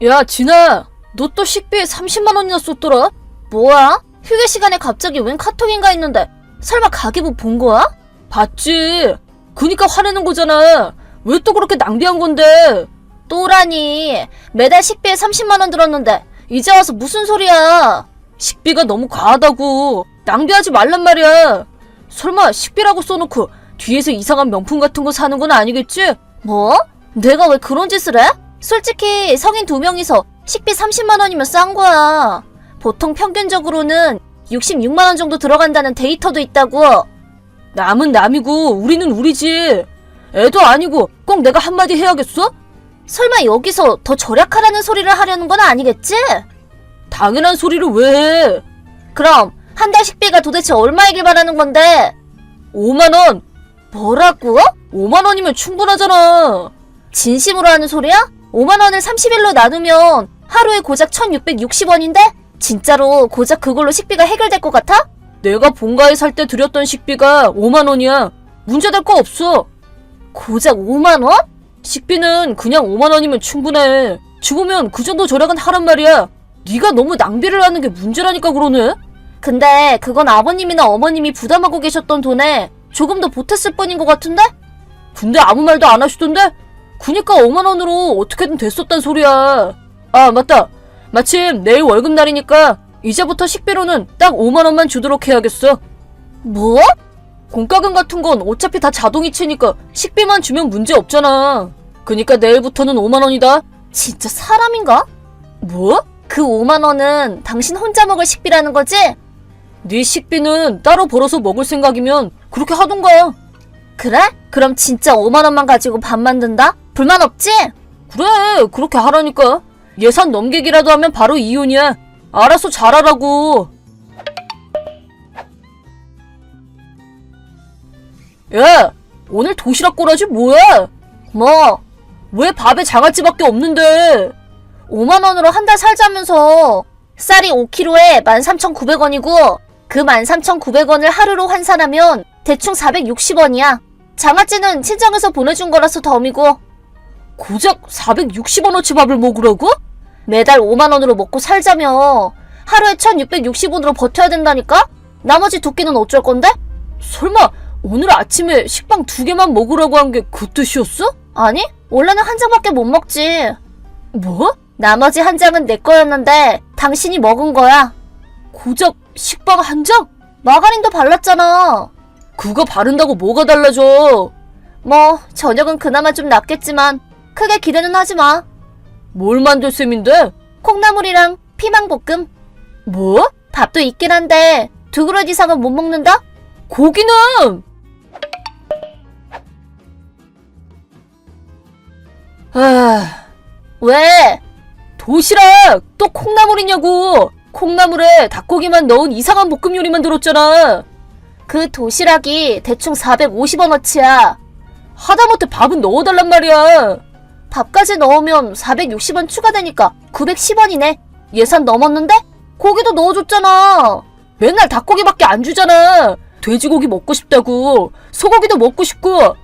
야, 진아, 너 또 식비에 30만 원이나 썼더라? 뭐야? 휴게 시간에 갑자기 웬 카톡인가 했는데 설마 가계부 본 거야? 봤지. 그니까 화내는 거잖아. 왜 또 그렇게 낭비한 건데? 또라니. 매달 식비에 30만 원 들었는데 이제 와서 무슨 소리야? 식비가 너무 과하다고. 낭비하지 말란 말이야. 설마 식비라고 써놓고 뒤에서 이상한 명품 같은 거 사는 건 아니겠지? 뭐? 내가 왜 그런 짓을 해? 솔직히 성인 2명이서 식비 30만 원이면 싼 거야. 보통 평균적으로는 66만 원 정도 들어간다는 데이터도 있다고. 남은 남이고 우리는 우리지. 애도 아니고 꼭 내가 한마디 해야겠어? 설마 여기서 더 절약하라는 소리를 하려는 건 아니겠지? 당연한 소리를 왜 해? 그럼 한 달 식비가 도대체 얼마이길 바라는 건데? 5만 원. 뭐라고? 5만 원이면 충분하잖아. 진심으로 하는 소리야? 5만 원을 30일로 나누면 하루에 고작 1660원인데? 진짜로 고작 그걸로 식비가 해결될 것 같아? 내가 본가에 살 때 들였던 식비가 5만 원이야. 문제될 거 없어. 고작 5만 원? 식비는 그냥 5만 원이면 충분해. 죽으면 그 정도 절약은 하란 말이야. 네가 너무 낭비를 하는 게 문제라니까 그러네. 근데 그건 아버님이나 어머님이 부담하고 계셨던 돈에 조금 더 보탰을 뿐인 것 같은데? 근데 아무 말도 안 하시던데? 그니까 5만 원으로 어떻게든 됐었단 소리야. 아, 맞다. 마침 내일 월급날이니까 이제부터 식비로는 딱 5만 원만 주도록 해야겠어. 뭐? 공과금 같은 건 어차피 다 자동이체니까 식비만 주면 문제 없잖아. 그니까 내일부터는 5만 원이다. 진짜 사람인가? 뭐? 그 5만 원은 당신 혼자 먹을 식비라는 거지? 네 식비는 따로 벌어서 먹을 생각이면 그렇게 하던가. 그래? 그럼 진짜 5만 원만 가지고 밥 만든다? 불만 없지? 그래, 그렇게 하라니까. 예산 넘기기라도 하면 바로 이혼이야. 알아서 잘하라고. 야, 오늘 도시락 꼬라지 뭐야? 뭐? 왜 밥에 장아찌밖에 없는데? 5만 원으로 한 달 살자면서 쌀이 5kg에 13,900원이고 그 13,900원을 하루로 환산하면 대충 460원이야. 장아찌는 친정에서 보내준 거라서 덤이고. 고작 460원어치 밥을 먹으라고? 매달 5만 원으로 먹고 살자며 하루에 1,660원으로 버텨야 된다니까? 나머지 2끼는 어쩔 건데? 설마 오늘 아침에 식빵 2개만 먹으라고 한 게 그 뜻이었어? 아니, 원래는 한 장밖에 못 먹지. 뭐? 나머지 한 장은 내 거였는데 당신이 먹은 거야. 고작 식빵 한 장? 마가린도 발랐잖아. 그거 바른다고 뭐가 달라져? 뭐 저녁은 그나마 좀 낫겠지만 크게 기대는 하지 마. 뭘 만들 셈인데? 콩나물이랑 피망볶음. 뭐? 밥도 있긴 한데 2그릇 이상은 못 먹는다? 고기는! 아, 왜? 도시락! 또 콩나물이냐고! 콩나물에 닭고기만 넣은 이상한 볶음 요리 만들었잖아. 그 도시락이 대충 450원어치야. 하다못해 밥은 넣어달란 말이야. 밥까지 넣으면 460원 추가되니까 910원이네. 예산 넘었는데? 고기도 넣어줬잖아. 맨날 닭고기밖에 안 주잖아. 돼지고기 먹고 싶다고. 소고기도 먹고 싶고.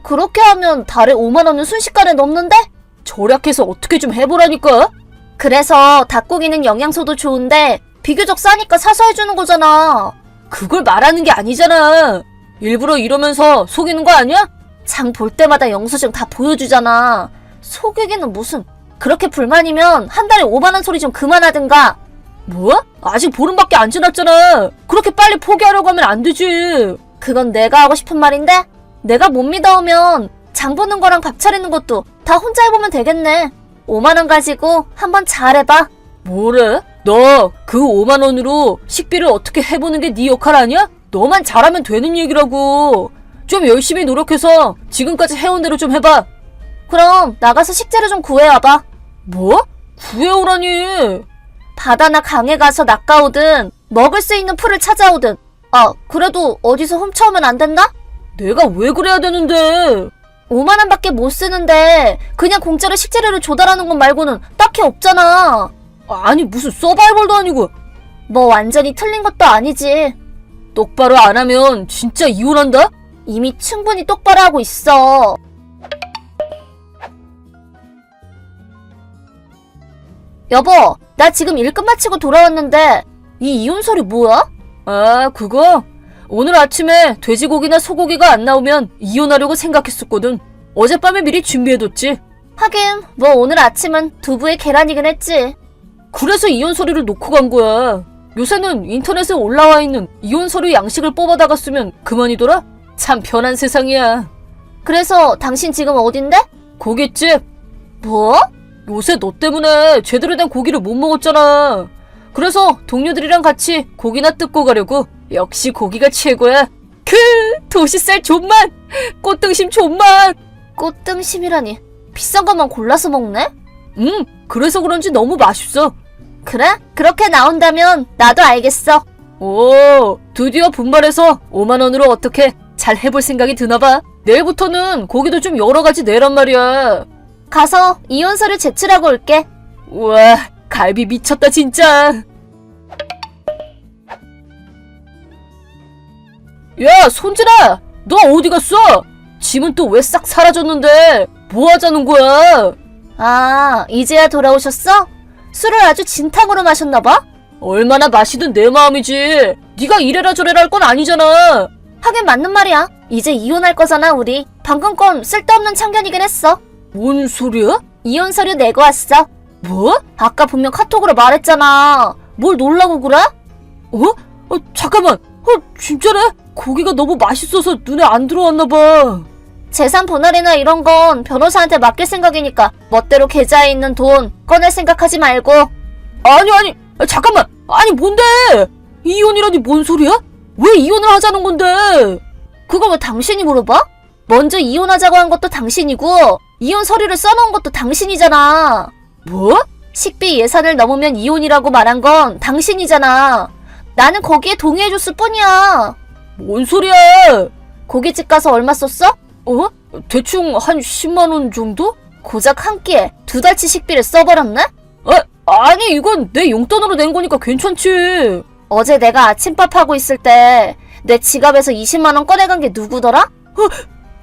그렇게 하면 달에 5만 원은 순식간에 넘는데? 절약해서 어떻게 좀 해보라니까. 그래서 닭고기는 영양소도 좋은데 비교적 싸니까 사서 해주는 거잖아. 그걸 말하는 게 아니잖아. 일부러 이러면서 속이는 거 아니야? 장 볼 때마다 영수증 다 보여주잖아. 속이기는 무슨. 그렇게 불만이면 한 달에 5만 원 소리 좀 그만하든가. 뭐? 아직 보름밖에 안 지났잖아. 그렇게 빨리 포기하려고 하면 안 되지. 그건 내가 하고 싶은 말인데? 내가 못 믿어오면 장 보는 거랑 밥 차리는 것도 다 혼자 해보면 되겠네. 5만 원 가지고 한번 잘해봐. 뭐래? 너 그 5만 원으로 식비를 어떻게 해보는 게 네 역할 아니야? 너만 잘하면 되는 얘기라고. 좀 열심히 노력해서 지금까지 해온 대로 좀 해봐. 그럼 나가서 식재료 좀 구해와봐. 뭐? 구해오라니. 바다나 강에 가서 낚아오든 먹을 수 있는 풀을 찾아오든. 아, 그래도 어디서 훔쳐오면 안 된다? 내가 왜 그래야 되는데? 5만 원밖에 못 쓰는데 그냥 공짜로 식재료를 조달하는 것 말고는 딱히 없잖아. 아니 무슨 서바이벌도 아니고. 뭐 완전히 틀린 것도 아니지. 똑바로 안 하면 진짜 이혼한다? 이미 충분히 똑바로 하고 있어. 여보, 나 지금 일 끝마치고 돌아왔는데 이 이혼 서류 뭐야? 아, 그거? 오늘 아침에 돼지고기나 소고기가 안 나오면 이혼하려고 생각했었거든. 어젯밤에 미리 준비해뒀지. 하긴 뭐 오늘 아침은 두부에 계란이긴 했지. 그래서 이혼 서류를 놓고 간 거야. 요새는 인터넷에 올라와 있는 이혼 서류 양식을 뽑아다가 쓰면 그만이더라? 참 편한 세상이야. 그래서 당신 지금 어딘데? 고깃집. 뭐? 요새 너 때문에 제대로 된 고기를 못 먹었잖아. 그래서 동료들이랑 같이 고기나 뜯고 가려고. 역시 고기가 최고야. 도시살 존맛! 꽃등심 존맛! 꽃등심이라니. 비싼 것만 골라서 먹네? 그래서 그런지 너무 맛있어. 그래? 그렇게 나온다면 나도 알겠어. 오, 드디어 분발해서 5만 원으로 어떻게 잘 해볼 생각이 드나봐. 내일부터는 고기도 좀 여러 가지 내란 말이야. 가서 이혼 서류 제출하고 올게. 우와, 갈비 미쳤다 진짜. 야, 손진아! 너 어디 갔어? 짐은 또 왜 싹 사라졌는데 뭐 하자는 거야? 아, 이제야 돌아오셨어? 술을 아주 진탕으로 마셨나봐? 얼마나 마시든 내 마음이지. 네가 이래라 저래라 할 건 아니잖아. 하긴 맞는 말이야. 이제 이혼할 거잖아, 우리. 방금 건 쓸데없는 참견이긴 했어. 뭔 소리야? 이혼 서류 내고 왔어. 뭐? 아까 분명 카톡으로 말했잖아. 뭘 놀라고 그래? 잠깐만. 진짜네? 고기가 너무 맛있어서 눈에 안 들어왔나 봐. 재산 분할이나 이런 건 변호사한테 맡길 생각이니까 멋대로 계좌에 있는 돈 꺼낼 생각하지 말고. 아니, 잠깐만. 아니, 뭔데? 이혼이라니 뭔 소리야? 왜 이혼을 하자는 건데? 그걸 왜 당신이 물어봐? 먼저 이혼하자고 한 것도 당신이고 이혼 서류를 써놓은 것도 당신이잖아. 뭐? 식비 예산을 넘으면 이혼이라고 말한 건 당신이잖아. 나는 거기에 동의해줬을 뿐이야. 뭔 소리야? 고깃집 가서 얼마 썼어? 대충 한 10만 원 정도? 고작 한 끼에 2달치 식비를 써버렸네? 아니, 이건 내 용돈으로 낸 거니까 괜찮지. 어제 내가 아침밥 하고 있을 때 내 지갑에서 20만 원 꺼내간 게 누구더라?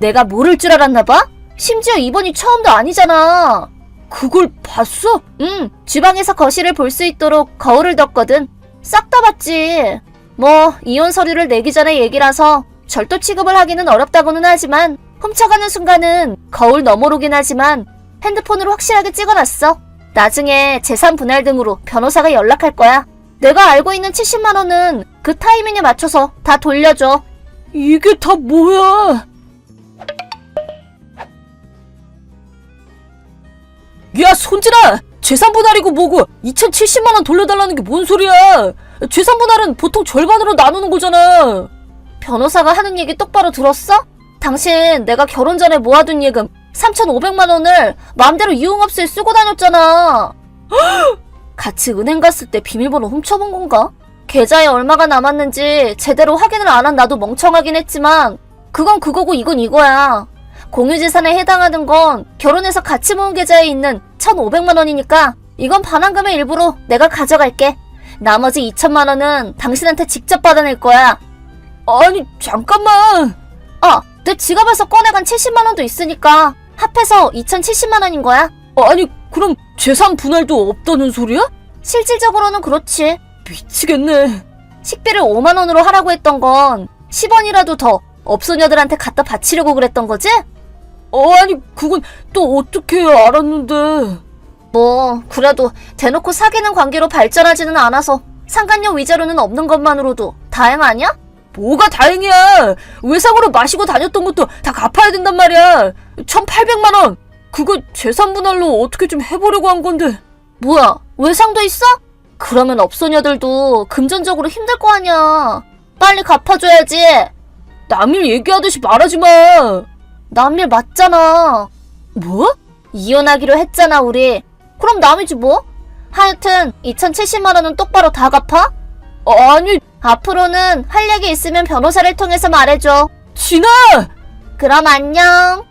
내가 모를 줄 알았나봐? 심지어 이번이 처음도 아니잖아. 그걸 봤어? 응, 주방에서 거실을 볼 수 있도록 거울을 뒀거든. 싹 다 봤지. 뭐 이혼 서류를 내기 전에 얘기라서 절도 취급을 하기는 어렵다고는 하지만 훔쳐가는 순간은 거울 너머로긴 하지만 핸드폰으로 확실하게 찍어놨어. 나중에 재산 분할 등으로 변호사가 연락할 거야. 내가 알고 있는 70만 원은 그 타이밍에 맞춰서 다 돌려줘. 이게 다 뭐야? 야, 손진아! 재산 분할이고 뭐고 2,070만 원 돌려달라는 게 뭔 소리야? 재산 분할은 보통 절반으로 나누는 거잖아. 변호사가 하는 얘기 똑바로 들었어? 당신 내가 결혼 전에 모아둔 예금 3,500만 원을 마음대로 유흥업소에 쓰고 다녔잖아. 같이 은행 갔을 때 비밀번호 훔쳐본 건가? 계좌에 얼마가 남았는지 제대로 확인을 안 한 나도 멍청하긴 했지만 그건 그거고 이건 이거야. 공유재산에 해당하는 건 결혼해서 같이 모은 계좌에 있는 1,500만 원이니까 이건 반환금의 일부로 내가 가져갈게. 나머지 2천만 원은 당신한테 직접 받아낼 거야. 아니, 잠깐만. 내 지갑에서 꺼내간 70만 원도 있으니까 합해서 2,070만 원인 거야. 아니, 그럼 재산 분할도 없다는 소리야? 실질적으로는 그렇지. 미치겠네. 식비를 5만 원으로 하라고 했던 건 10원이라도 더 업소녀들한테 갖다 바치려고 그랬던 거지? 아니, 그건 또 어떻게 알았는데. 뭐 그래도 대놓고 사귀는 관계로 발전하지는 않아서 상간녀 위자료는 없는 것만으로도 다행 아니야? 뭐가 다행이야. 외상으로 마시고 다녔던 것도 다 갚아야 된단 말이야. 1,800만 원. 그거 재산 분할로 어떻게 좀 해보려고 한 건데. 뭐야, 외상도 있어? 그러면 업소녀들도 금전적으로 힘들 거 아니야. 빨리 갚아줘야지. 남일 얘기하듯이 말하지 마. 남일 맞잖아. 뭐? 이혼하기로 했잖아, 우리. 그럼 남이지 뭐? 하여튼 2,070만 원은 똑바로 다 갚아? 아니, 앞으로는 할 얘기 있으면 변호사를 통해서 말해줘. 진아! 그럼 안녕.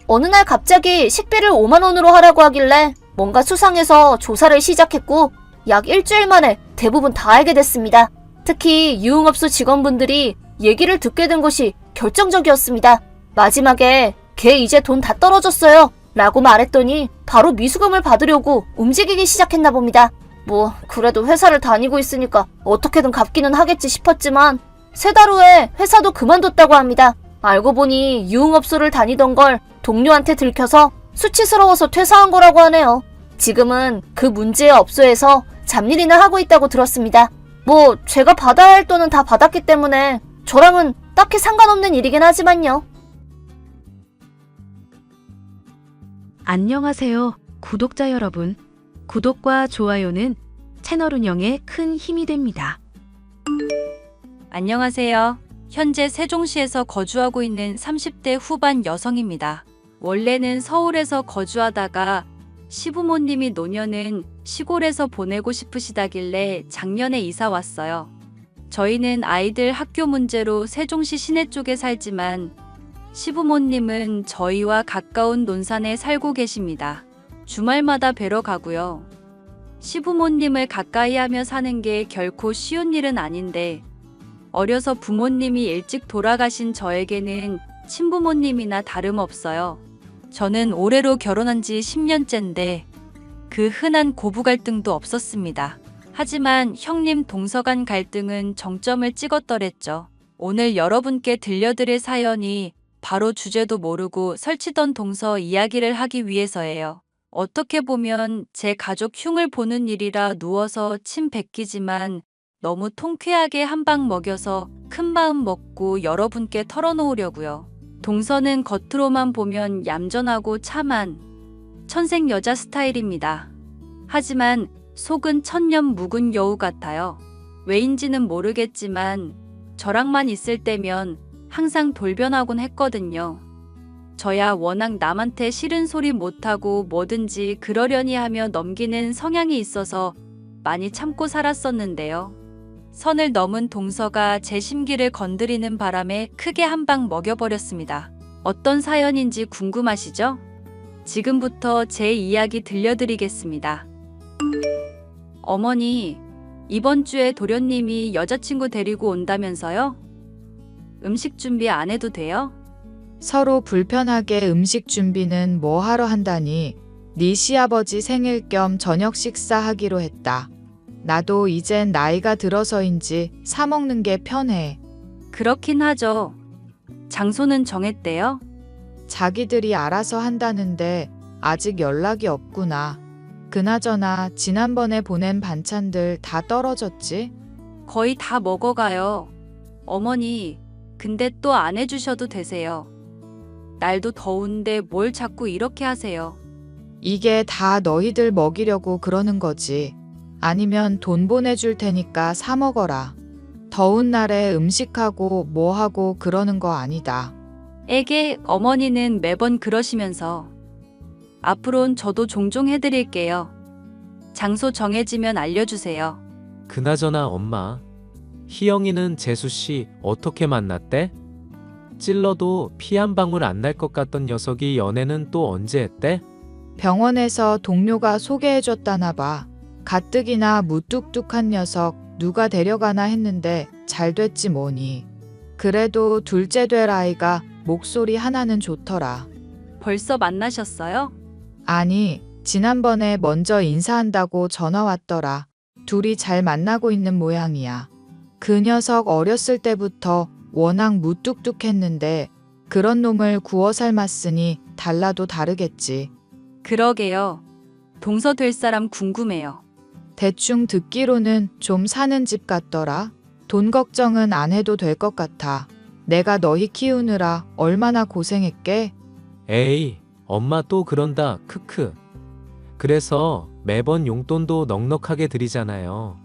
어느 날 갑자기 식비를 5만 원으로 하라고 하길래 뭔가 수상해서 조사를 시작했고 약 일주일 만에 대부분 다 알게 됐습니다. 특히 유흥업소 직원분들이 얘기를 듣게 된 것이 결정적이었습니다. 마지막에 걔 이제 돈 다 떨어졌어요. 라고 말했더니 바로 미수금을 받으려고 움직이기 시작했나 봅니다. 뭐 그래도 회사를 다니고 있으니까 어떻게든 갚기는 하겠지 싶었지만 3달 후에 회사도 그만뒀다고 합니다. 알고 보니 유흥업소를 다니던 걸 동료한테 들켜서 수치스러워서 퇴사한 거라고 하네요. 지금은 그 문제의 업소에서 잡일이나 하고 있다고 들었습니다. 뭐 제가 받아야 할 돈은 다 받았기 때문에 저랑은 딱히 상관없는 일이긴 하지만요. 안녕하세요, 구독자 여러분. 구독과 좋아요는 채널 운영에 큰 힘이 됩니다. 안녕하세요. 현재 세종시에서 거주하고 있는 30대 후반 여성입니다. 원래는 서울에서 거주하다가 시부모님이 노년은 시골에서 보내고 싶으시다길래 작년에 이사 왔어요. 저희는 아이들 학교 문제로 세종시 시내 쪽에 살지만 시부모님은 저희와 가까운 논산에 살고 계십니다. 주말마다 뵈러 가고요. 시부모님을 가까이 하며 사는 게 결코 쉬운 일은 아닌데 어려서 부모님이 일찍 돌아가신 저에게는 친부모님이나 다름없어요. 저는 올해로 결혼한 지 10년째인데 그 흔한 고부 갈등도 없었습니다. 하지만 형님 동서 간 갈등은 정점을 찍었더랬죠. 오늘 여러분께 들려드릴 사연이 바로 주제도 모르고 설치던 동서 이야기를 하기 위해서예요. 어떻게 보면 제 가족 흉을 보는 일이라 누워서 침 뱉기지만 너무 통쾌하게 한 방 먹여서 큰 마음 먹고 여러분께 털어놓으려고요. 동서는 겉으로만 보면 얌전하고 참한 천생 여자 스타일입니다. 하지만 속은 천년 묵은 여우 같아요. 왜인지는 모르겠지만 저랑만 있을 때면 항상 돌변하곤 했거든요. 저야 워낙 남한테 싫은 소리 못하고 뭐든지 그러려니 하며 넘기는 성향이 있어서 많이 참고 살았었는데요. 선을 넘은 동서가 제 심기를 건드리는 바람에 크게 한 방 먹여버렸습니다. 어떤 사연인지 궁금하시죠? 지금부터 제 이야기 들려드리겠습니다. 어머니, 이번 주에 도련님이 여자친구 데리고 온다면서요? 음식 준비 안 해도 돼요? 서로 불편하게 음식 준비는 뭐 하러 한다니. 네 시아버지 생일 겸 저녁 식사하기로 했다. 나도 이젠 나이가 들어서인지 사 먹는 게 편해. 그렇긴 하죠. 장소는 정했대요? 자기들이 알아서 한다는데 아직 연락이 없구나. 그나저나 지난번에 보낸 반찬들 다 떨어졌지? 거의 다 먹어가요. 어머니, 근데 또 안 해주셔도 되세요. 날도 더운데 뭘 자꾸 이렇게 하세요. 이게 다 너희들 먹이려고 그러는 거지. 아니면 돈 보내줄 테니까 사 먹어라. 더운 날에 음식하고 뭐하고 그러는 거 아니다. 에게 어머니는 매번 그러시면서 앞으론 저도 종종 해드릴게요. 장소 정해지면 알려주세요. 그나저나 엄마, 희영이는 재수씨 어떻게 만났대? 찔러도 피 한 방울 안 날 것 같던 녀석이 연애는 또 언제 했대? 병원에서 동료가 소개해줬다나 봐. 가뜩이나 무뚝뚝한 녀석 누가 데려가나 했는데 잘 됐지 뭐니. 그래도 둘째 될 아이가 목소리 하나는 좋더라. 벌써 만나셨어요? 아니, 지난번에 먼저 인사한다고 전화 왔더라. 둘이 잘 만나고 있는 모양이야. 그 녀석 어렸을 때부터 워낙 무뚝뚝했는데 그런 놈을 구워 삶았으니 달라도 다르겠지. 그러게요. 동서 될 사람 궁금해요. 대충 듣기로는 좀 사는 집 같더라. 돈 걱정은 안 해도 될 것 같아. 내가 너희 키우느라 얼마나 고생했게? 에이, 엄마 또 그런다, 크크. 그래서 매번 용돈도 넉넉하게 드리잖아요.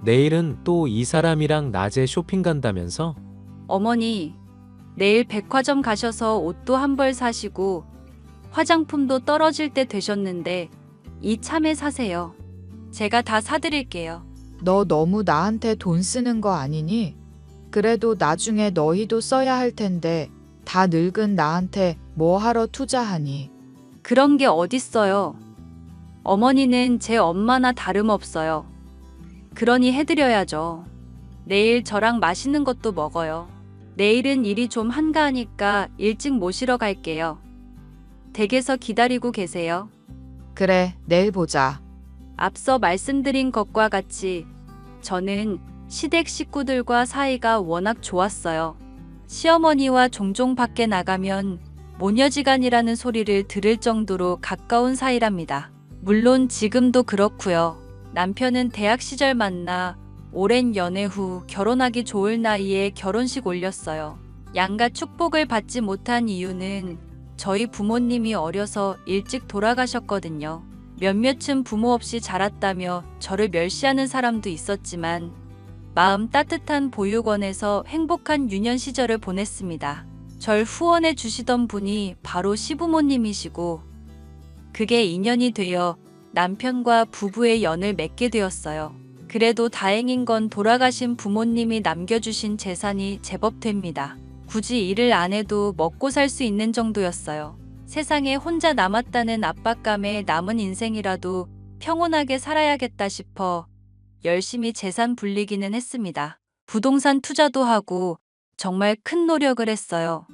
내일은 또 이 사람이랑 낮에 쇼핑 간다면서? 어머니, 내일 백화점 가셔서 옷도 한 벌 사시고 화장품도 떨어질 때 되셨는데 이참에 사세요. 제가 다 사드릴게요. 너 너무 나한테 돈 쓰는 거 아니니? 그래도 나중에 너희도 써야 할 텐데 다 늙은 나한테 뭐 하러 투자하니? 그런 게 어딨어요. 어머니는 제 엄마나 다름없어요. 그러니 해드려야죠. 내일 저랑 맛있는 것도 먹어요. 내일은 일이 좀 한가하니까 일찍 모시러 갈게요. 댁에서 기다리고 계세요. 그래, 내일 보자. 앞서 말씀드린 것과 같이 저는 시댁 식구들과 사이가 워낙 좋았어요. 시어머니와 종종 밖에 나가면 모녀지간이라는 소리를 들을 정도로 가까운 사이랍니다. 물론 지금도 그렇고요. 남편은 대학 시절 만나 오랜 연애 후 결혼하기 좋을 나이에 결혼식 올렸어요. 양가 축복을 받지 못한 이유는 저희 부모님이 어려서 일찍 돌아가셨거든요. 몇몇은 부모 없이 자랐다며 저를 멸시하는 사람도 있었지만 마음 따뜻한 보육원에서 행복한 유년 시절을 보냈습니다. 절 후원해 주시던 분이 바로 시부모님이시고 그게 인연이 되어 남편과 부부의 연을 맺게 되었어요. 그래도 다행인 건 돌아가신 부모님이 남겨주신 재산이 제법 됩니다. 굳이 일을 안 해도 먹고 살 수 있는 정도였어요. 세상에 혼자 남았다는 압박감에 남은 인생이라도 평온하게 살아야겠다 싶어 열심히 재산 불리기는 했습니다. 부동산 투자도 하고 정말 큰 노력을 했어요.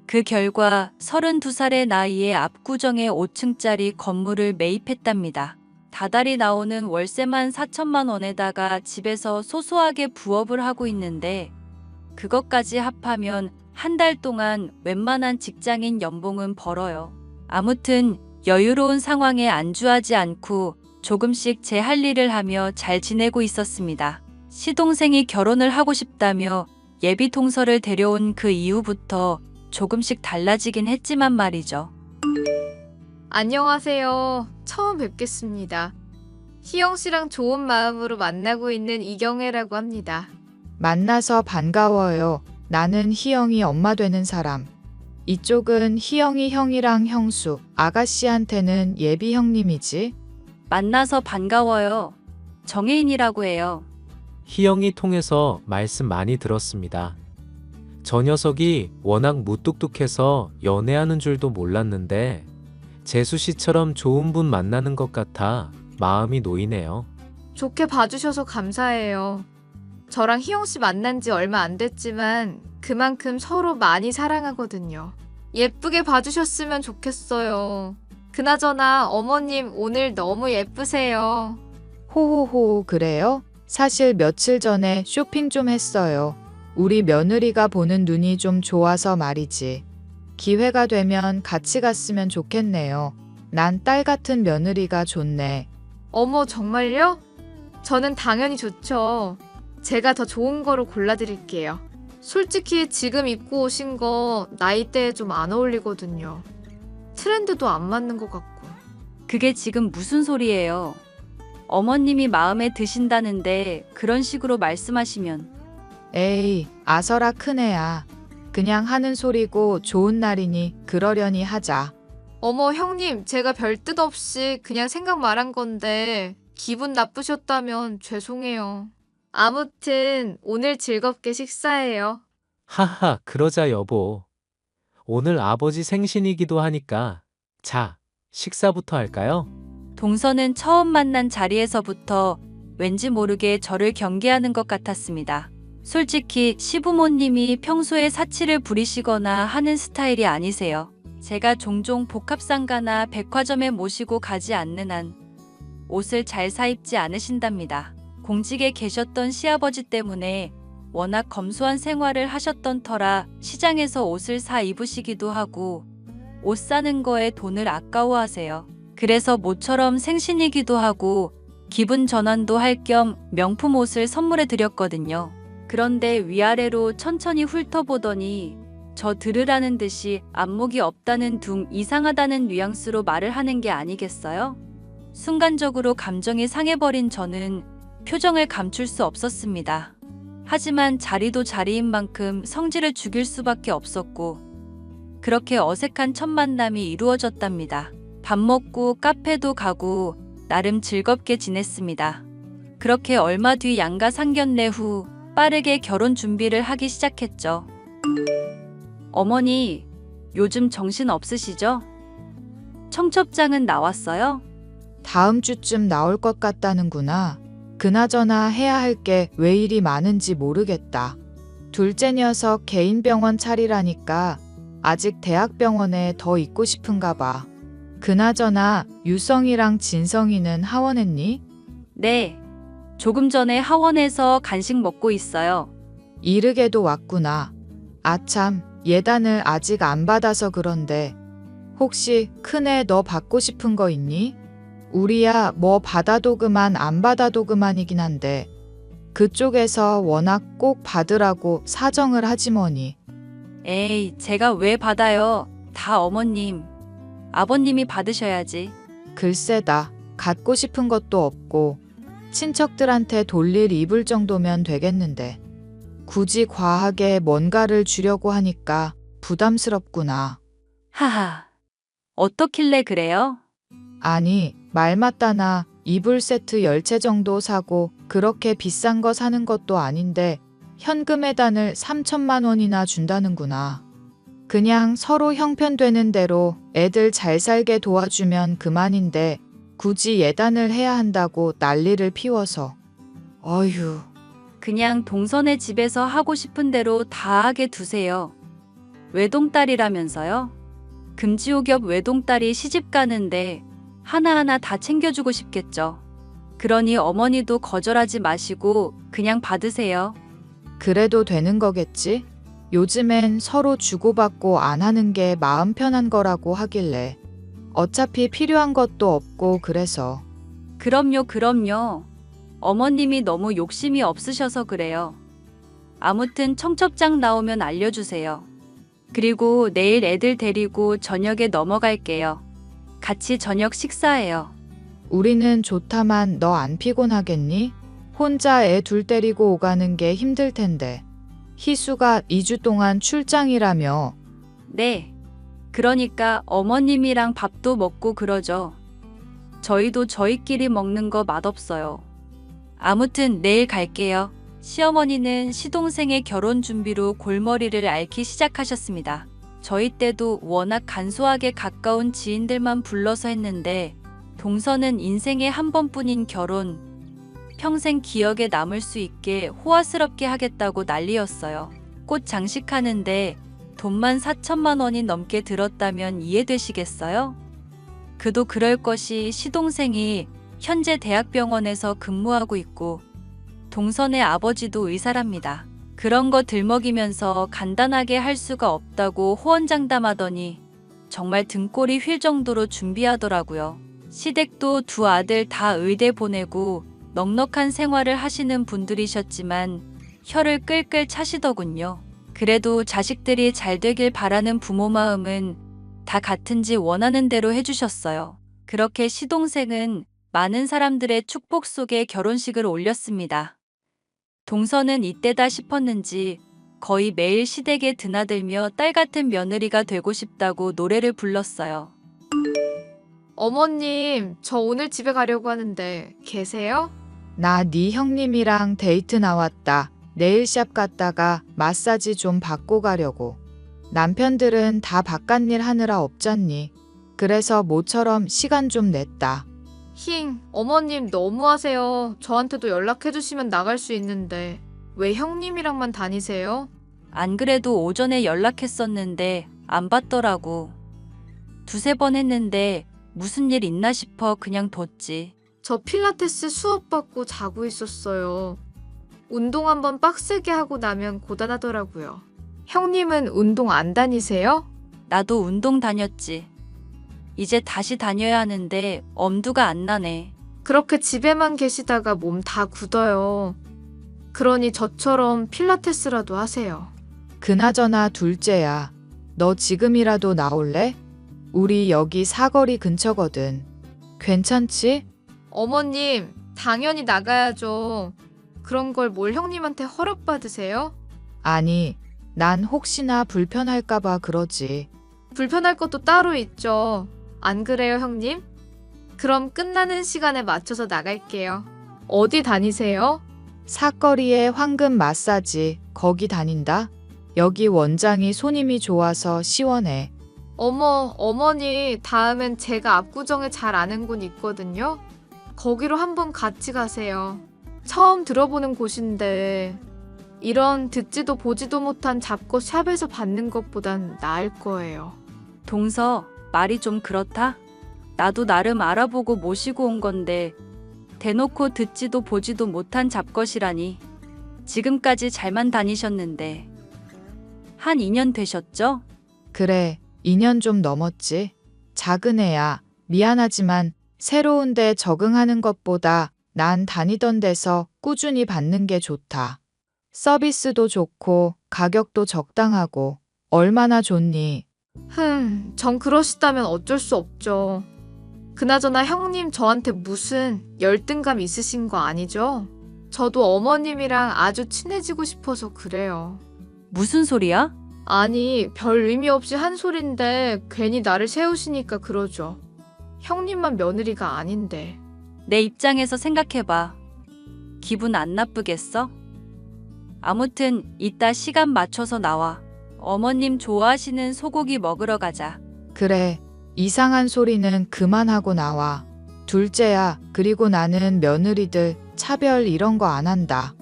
그 결과 32살의 나이에 압구정에 5층짜리 건물을 매입했답니다. 다달이 나오는 월세만 4천만 원에다가 집에서 소소하게 부업을 하고 있는데 그것까지 합하면 한 달 동안 웬만한 직장인 연봉은 벌어요. 아무튼 여유로운 상황에 안주하지 않고 조금씩 제 할 일을 하며 잘 지내고 있었습니다. 시동생이 결혼을 하고 싶다며 예비 동서를 데려온 그 이후부터 조금씩 달라지긴 했지만 말이죠. 안녕하세요. 처음 뵙겠습니다. 희영 씨랑 좋은 마음으로 만나고 있는 이경애라고 합니다. 만나서 반가워요. 나는 희영이 엄마 되는 사람. 이쪽은 희영이 형이랑 형수, 아가씨한테는 예비 형님이지. 만나서 반가워요. 정혜인이라고 해요. 희영이 통해서 말씀 많이 들었습니다. 저 녀석이 워낙 무뚝뚝해서 연애하는 줄도 몰랐는데 재수 씨처럼 좋은 분 만나는 것 같아 마음이 놓이네요. 좋게 봐주셔서 감사해요. 저랑 희영 씨 만난 지 얼마 안 됐지만 그만큼 서로 많이 사랑하거든요. 예쁘게 봐주셨으면 좋겠어요. 그나저나 어머님 오늘 너무 예쁘세요. 호호호, 그래요? 사실 며칠 전에 쇼핑 좀 했어요. 우리 며느리가 보는 눈이 좀 좋아서 말이지. 기회가 되면 같이 갔으면 좋겠네요. 난 딸 같은 며느리가 좋네. 어머 정말요? 저는 당연히 좋죠. 제가 더 좋은 거로 골라드릴게요. 솔직히 지금 입고 오신 거 나이대에 좀 안 어울리거든요. 트렌드도 안 맞는 것 같고. 그게 지금 무슨 소리예요? 어머님이 마음에 드신다는데 그런 식으로 말씀하시면 에이, 아서라 큰애야. 그냥 하는 소리고 좋은 날이니 그러려니 하자. 어머 형님, 제가 별 뜻 없이 그냥 생각 말한 건데 기분 나쁘셨다면 죄송해요. 아무튼 오늘 즐겁게 식사해요. 하하, 그러자 여보. 오늘 아버지 생신이기도 하니까 자, 식사부터 할까요? 동서는 처음 만난 자리에서부터 왠지 모르게 저를 경계하는 것 같았습니다. 솔직히 시부모님이 평소에 사치를 부리시거나 하는 스타일이 아니세요. 제가 종종 복합상가나 백화점에 모시고 가지 않는 한 옷을 잘 사입지 않으신답니다. 공직에 계셨던 시아버지 때문에 워낙 검소한 생활을 하셨던 터라 시장에서 옷을 사 입으시기도 하고 옷 사는 거에 돈을 아까워하세요. 그래서 모처럼 생신이기도 하고 기분 전환도 할 겸 명품 옷을 선물해 드렸거든요. 그런데 위아래로 천천히 훑어보더니 저 들으라는 듯이 안목이 없다는 둥 이상하다는 뉘앙스로 말을 하는 게 아니겠어요? 순간적으로 감정이 상해버린 저는 표정을 감출 수 없었습니다. 하지만 자리도 자리인 만큼 성질을 죽일 수밖에 없었고 그렇게 어색한 첫 만남이 이루어졌답니다. 밥 먹고 카페도 가고 나름 즐겁게 지냈습니다. 그렇게 얼마 뒤 양가 상견례 후 빠르게 결혼 준비를 하기 시작했죠. 어머니, 요즘 정신 없으시죠? 청첩장은 나왔어요? 다음 주쯤 나올 것 같다는구나. 그나저나 해야 할 게 왜 이리 많은지 모르겠다. 둘째 녀석 개인 병원 차리라니까 아직 대학병원에 더 있고 싶은가 봐. 그나저나 유성이랑 진성이는 하원했니? 네. 조금 전에 하원에서 간식 먹고 있어요. 이르게도 왔구나. 아참, 예단을 아직 안 받아서 그런데 혹시 큰애 너 받고 싶은 거 있니? 우리야 뭐 받아도 그만 안 받아도 그만이긴 한데 그쪽에서 워낙 꼭 받으라고 사정을 하지 뭐니. 에이, 제가 왜 받아요? 다 어머님. 아버님이 받으셔야지. 글쎄다. 갖고 싶은 것도 없고 친척들한테 돌릴 입을 정도면 되겠는데 굳이 과하게 뭔가를 주려고 하니까 부담스럽구나. 하하. 어떻길래 그래요? 아니, 말 맞다나 이불 세트 10채 정도 사고 그렇게 비싼 거 사는 것도 아닌데 현금 예단을 3천만 원이나 준다는구나. 그냥 서로 형편되는 대로 애들 잘 살게 도와주면 그만인데 굳이 예단을 해야 한다고 난리를 피워서. 어휴. 그냥 동선의 집에서 하고 싶은 대로 다 하게 두세요. 외동딸이라면서요? 금지옥엽 외동딸이 시집 가는데 하나하나 다 챙겨주고 싶겠죠. 그러니 어머니도 거절하지 마시고 그냥 받으세요. 그래도 되는 거겠지? 요즘엔 서로 주고받고 안 하는 게 마음 편한 거라고 하길래 어차피 필요한 것도 없고 그래서. 그럼요, 그럼요. 어머님이 너무 욕심이 없으셔서 그래요. 아무튼 청첩장 나오면 알려주세요. 그리고 내일 애들 데리고 저녁에 넘어갈게요. 같이 저녁 식사해요. 우리는 좋다만 너 안 피곤하겠니? 혼자 애 둘 데리고 오가는 게 힘들 텐데. 희수가 2주 동안 출장이라며. 네. 그러니까 어머님이랑 밥도 먹고 그러죠. 저희도 저희끼리 먹는 거 맛없어요. 아무튼 내일 갈게요. 시어머니는 시동생의 결혼 준비로 골머리를 앓기 시작하셨습니다. 저희 때도 워낙 간소하게 가까운 지인들만 불러서 했는데 동서는 인생에 한 번뿐인 결혼, 평생 기억에 남을 수 있게 호화스럽게 하겠다고 난리였어요. 꽃 장식하는데 돈만 4천만 원이 넘게 들었다면 이해되시겠어요? 그도 그럴 것이 시동생이 현재 대학병원에서 근무하고 있고 동선의 아버지도 의사랍니다. 그런 거 들먹이면서 간단하게 할 수가 없다고 호언장담하더니 정말 등골이 휠 정도로 준비하더라고요. 시댁도 두 아들 다 의대 보내고 넉넉한 생활을 하시는 분들이셨지만 혀를 끌끌 차시더군요. 그래도 자식들이 잘 되길 바라는 부모 마음은 다 같은지 원하는 대로 해주셨어요. 그렇게 시동생은 많은 사람들의 축복 속에 결혼식을 올렸습니다. 동서는 이때다 싶었는지 거의 매일 시댁에 드나들며 딸 같은 며느리가 되고 싶다고 노래를 불렀어요. 어머님, 저 오늘 집에 가려고 하는데 계세요? 나 네 형님이랑 데이트 나왔다. 네일샵 갔다가 마사지 좀 받고 가려고. 남편들은 다 바깥일 하느라 없잖니. 그래서 모처럼 시간 좀 냈다. 힝, 어머님 너무하세요. 저한테도 연락해주시면 나갈 수 있는데 왜 형님이랑만 다니세요? 안 그래도 오전에 연락했었는데 안 받더라고. 두세 번 했는데 무슨 일 있나 싶어 그냥 뒀지. 저 필라테스 수업 받고 자고 있었어요. 운동 한번 빡세게 하고 나면 고단하더라고요. 형님은 운동 안 다니세요? 나도 운동 다녔지. 이제 다시 다녀야 하는데 엄두가 안 나네. 그렇게 집에만 계시다가 몸 다 굳어요. 그러니 저처럼 필라테스라도 하세요. 그나저나 둘째야. 너 지금이라도 나올래? 우리 여기 사거리 근처거든. 괜찮지? 어머님, 당연히 나가야죠. 그런 걸 뭘 형님한테 허락받으세요? 아니, 난 혹시나 불편할까봐 그러지. 불편할 것도 따로 있죠. 안 그래요, 형님? 그럼 끝나는 시간에 맞춰서 나갈게요. 어디 다니세요? 사거리에 황금 마사지, 거기 다닌다? 여기 원장이 손님이 좋아서 시원해. 어머, 어머니, 다음엔 제가 압구정에 잘 아는 곳 있거든요. 거기로 한번 같이 가세요. 처음 들어보는 곳인데 이런 듣지도 보지도 못한 잡고 샵에서 받는 것보단 나을 거예요. 동서, 말이 좀 그렇다? 나도 나름 알아보고 모시고 온 건데 대놓고 듣지도 보지도 못한 잡것이라니. 지금까지 잘만 다니셨는데 한 2년 되셨죠? 그래, 2년 좀 넘었지. 작은 애야. 미안하지만 새로운 데 적응하는 것보다 난 다니던 데서 꾸준히 받는 게 좋다. 서비스도 좋고 가격도 적당하고 얼마나 좋니? 전 그러시다면 어쩔 수 없죠. 그나저나 형님 저한테 무슨 열등감 있으신 거 아니죠? 저도 어머님이랑 아주 친해지고 싶어서 그래요. 무슨 소리야? 아니, 별 의미 없이 한 소린데 괜히 나를 세우시니까 그러죠. 형님만 며느리가 아닌데. 내 입장에서 생각해봐. 기분 안 나쁘겠어? 아무튼 이따 시간 맞춰서 나와. 어머님 좋아하시는 소고기 먹으러 가자. 그래, 이상한 소리는 그만하고 나와. 둘째야, 그리고 나는 며느리들 차별 이런 거 안 한다.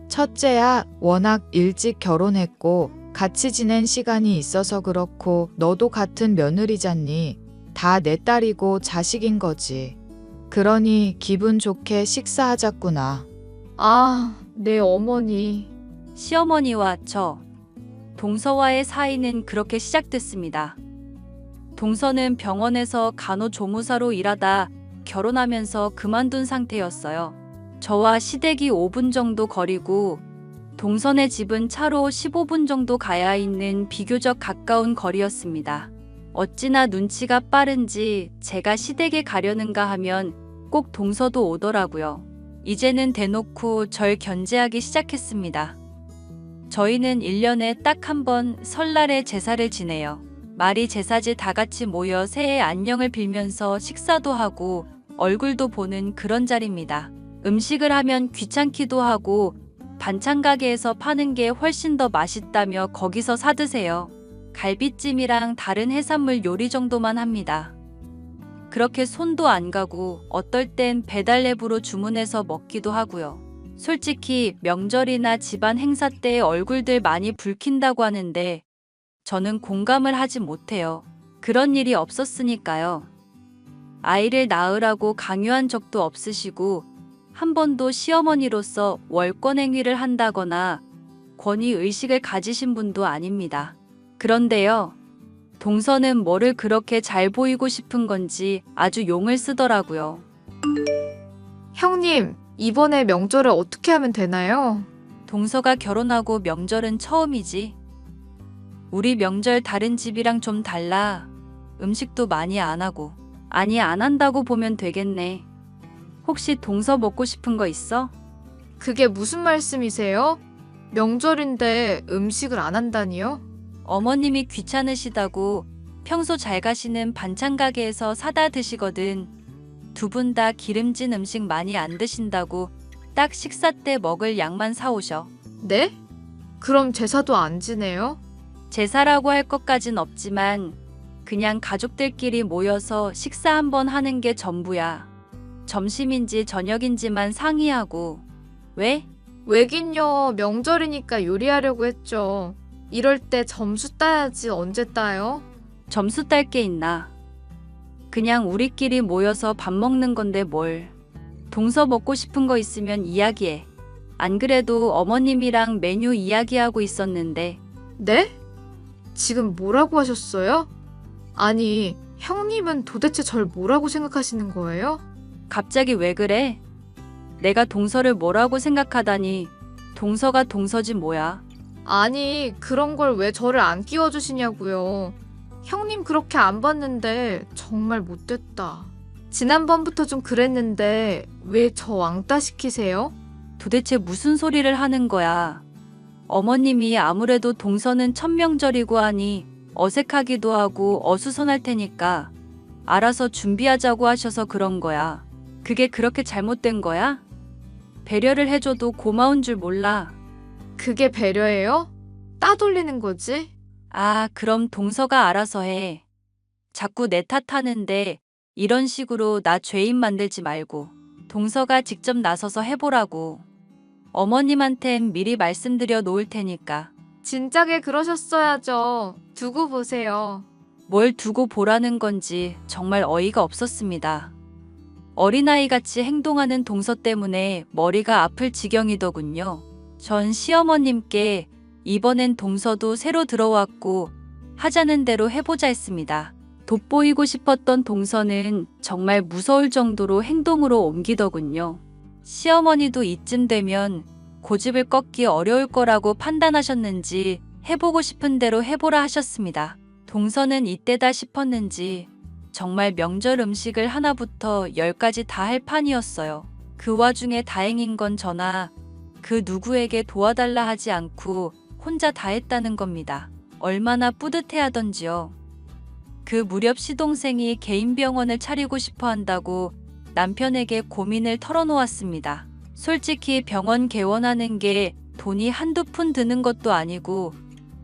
첫째야, 워낙 일찍 결혼했고 같이 지낸 시간이 있어서 그렇고 너도 같은 며느리잖니. 다 내 딸이고 자식인 거지. 그러니 기분 좋게 식사하자꾸나. 아, 네 어머니. 시어머니와 저, 동서와의 사이는 그렇게 시작됐습니다. 동서는 병원에서 간호조무사로 일하다 결혼하면서 그만둔 상태였어요. 저와 시댁이 5분 정도 거리고 동선의 집은 차로 15분 정도 가야 있는 비교적 가까운 거리였습니다. 어찌나 눈치가 빠른지 제가 시댁에 가려는가 하면 꼭 동서도 오더라고요. 이제는 대놓고 절 견제하기 시작했습니다. 저희는 1년에 딱 한 번 설날에 제사를 지내요. 말이 제사지 다 같이 모여 새해 안녕을 빌면서 식사도 하고 얼굴도 보는 그런 자리입니다. 음식을 하면 귀찮기도 하고 반찬 가게에서 파는 게 훨씬 더 맛있다며 거기서 사 드세요. 갈비찜이랑 다른 해산물 요리 정도만 합니다. 그렇게 손도 안 가고 어떨 땐 배달 앱으로 주문해서 먹기도 하고요. 솔직히 명절이나 집안 행사 때 얼굴들 많이 붉힌다고 하는데 저는 공감을 하지 못해요. 그런 일이 없었으니까요. 아이를 낳으라고 강요한 적도 없으시고 한 번도 시어머니로서 월권 행위를 한다거나 권위 의식을 가지신 분도 아닙니다. 그런데요. 동서는 뭐를 그렇게 잘 보이고 싶은 건지 아주 용을 쓰더라고요. 형님, 이번에 명절을 어떻게 하면 되나요? 동서가 결혼하고 명절은 처음이지. 우리 명절 다른 집이랑 좀 달라. 음식도 많이 안 하고. 아니, 안 한다고 보면 되겠네. 혹시 동서 먹고 싶은 거 있어? 그게 무슨 말씀이세요? 명절인데 음식을 안 한다니요? 어머님이 귀찮으시다고 평소 잘 가시는 반찬 가게에서 사다 드시거든. 두 분 다 기름진 음식 많이 안 드신다고 딱 식사 때 먹을 양만 사오셔. 네? 그럼 제사도 안 지내요? 제사라고 할 것까진 없지만 그냥 가족들끼리 모여서 식사 한번 하는 게 전부야. 점심인지 저녁인지만 상의하고. 왜? 왜긴요. 명절이니까 요리하려고 했죠. 이럴 때 점수 따야지 언제 따요? 점수 딸 게 있나? 그냥 우리끼리 모여서 밥 먹는 건데 뭘. 동서 먹고 싶은 거 있으면 이야기해. 안 그래도 어머님이랑 메뉴 이야기하고 있었는데. 네? 지금 뭐라고 하셨어요? 아니, 형님은 도대체 절 뭐라고 생각하시는 거예요? 갑자기 왜 그래? 내가 동서를 뭐라고 생각하다니. 동서가 동서지 뭐야. 아니, 그런 걸 왜 저를 안 끼워주시냐고요. 형님 그렇게 안 봤는데 정말 못됐다. 지난번부터 좀 그랬는데 왜 저 왕따 시키세요? 도대체 무슨 소리를 하는 거야. 어머님이 아무래도 동서는 첫 명절이고 하니 어색하기도 하고 어수선할 테니까 알아서 준비하자고 하셔서 그런 거야. 그게 그렇게 잘못된 거야? 배려를 해줘도 고마운 줄 몰라. 그게 배려예요? 따돌리는 거지? 아, 그럼 동서가 알아서 해. 자꾸 내 탓하는데 이런 식으로 나 죄인 만들지 말고 동서가 직접 나서서 해보라고. 어머님한텐 미리 말씀드려 놓을 테니까. 진작에 그러셨어야죠. 두고 보세요. 뭘 두고 보라는 건지 정말 어이가 없었습니다. 어린아이같이 행동하는 동서 때문에 머리가 아플 지경이더군요. 전 시어머님께 이번엔 동서도 새로 들어왔고 하자는 대로 해보자 했습니다. 돋보이고 싶었던 동서는 정말 무서울 정도로 행동으로 옮기더군요. 시어머니도 이쯤 되면 고집을 꺾기 어려울 거라고 판단하셨는지 해보고 싶은 대로 해보라 하셨습니다. 동서는 이때다 싶었는지 정말 명절 음식을 하나부터 10까지 다 할 판이었어요. 그 와중에 다행인 건 저나 그 누구에게 도와달라 하지 않고 혼자 다 했다는 겁니다. 얼마나 뿌듯해하던지요. 그 무렵 시동생이 개인 병원을 차리고 싶어 한다고 남편에게 고민을 털어놓았습니다. 솔직히 병원 개원하는 게 돈이 한두 푼 드는 것도 아니고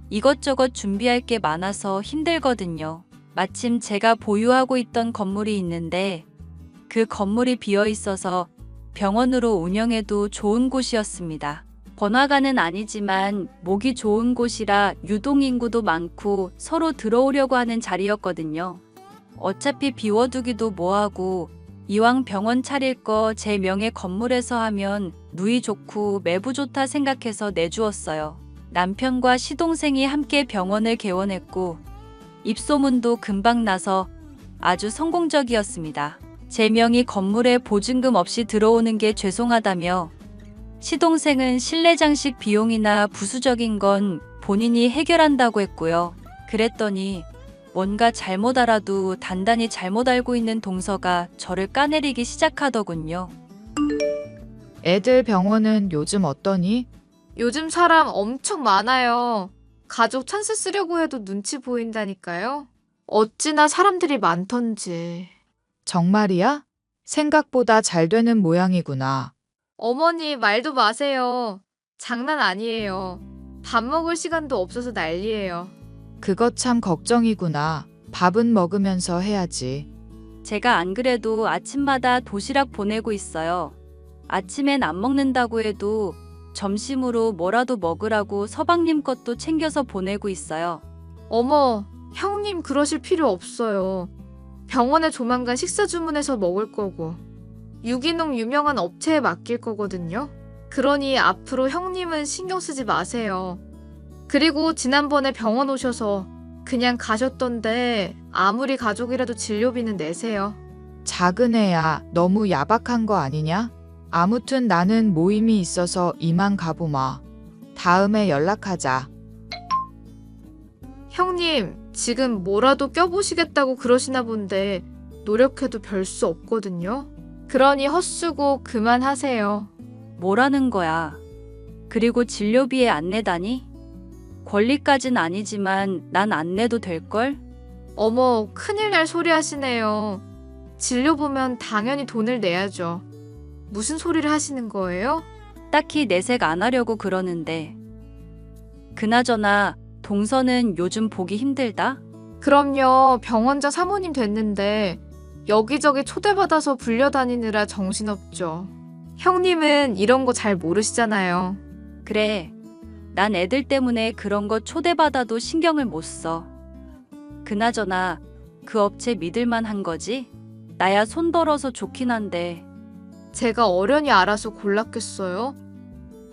이것저것 준비할 게 많아서 힘들거든요. 마침 제가 보유하고 있던 건물이 있는데 그 건물이 비어 있어서 병원으로 운영해도 좋은 곳이었습니다. 번화가는 아니지만 목이 좋은 곳이라 유동인구도 많고 서로 들어오려고 하는 자리였거든요. 어차피 비워두기도 뭐하고 이왕 병원 차릴 거 제 명의 건물에서 하면 누이 좋고 매부 좋다 생각해서 내주었어요. 남편과 시동생이 함께 병원을 개원했고 입소문도 금방 나서 아주 성공적이었습니다. 제 명의 건물에 보증금 없이 들어오는 게 죄송하다며 시동생은 실내 장식 비용이나 부수적인 건 본인이 해결한다고 했고요. 그랬더니 뭔가 잘못 알아도 단단히 잘못 알고 있는 동서가 저를 까내리기 시작하더군요. 애들 병원은 요즘 어떠니? 요즘 사람 엄청 많아요. 가족 찬스 쓰려고 해도 눈치 보인다니까요. 어찌나 사람들이 많던지. 정말이야? 생각보다 잘 되는 모양이구나. 어머니 말도 마세요. 장난 아니에요. 밥 먹을 시간도 없어서 난리예요. 그것 참 걱정이구나. 밥은 먹으면서 해야지. 제가 안 그래도 아침마다 도시락 보내고 있어요. 아침엔 안 먹는다고 해도 점심으로 뭐라도 먹으라고 서방님 것도 챙겨서 보내고 있어요. 어머, 형님 그러실 필요 없어요. 병원에 조만간 식사 주문해서 먹을 거고 유기농 유명한 업체에 맡길 거거든요. 그러니 앞으로 형님은 신경 쓰지 마세요. 그리고 지난번에 병원 오셔서 그냥 가셨던데 아무리 가족이라도 진료비는 내세요. 작은 애야, 너무 야박한 거 아니냐? 아무튼 나는 모임이 있어서 이만 가보마. 다음에 연락하자. 형님, 지금 뭐라도 껴보시겠다고 그러시나 본데 노력해도 별 수 없거든요. 그러니 헛수고 그만하세요. 뭐라는 거야. 그리고 진료비에 안 내다니? 권리까진 아니지만 난 안 내도 될걸? 어머, 큰일 날 소리 하시네요. 진료 보면 당연히 돈을 내야죠. 무슨 소리를 하시는 거예요? 딱히 내색 안 하려고 그러는데. 그나저나 동서는 요즘 보기 힘들다? 그럼요. 병원장 사모님 됐는데 여기저기 초대받아서 불려다니느라 정신없죠. 형님은 이런 거 잘 모르시잖아요. 그래. 난 애들 때문에 그런 거 초대받아도 신경을 못 써. 그나저나 그 업체 믿을만 한 거지? 나야 손 벌어서 좋긴 한데. 제가 어련히 알아서 골랐겠어요?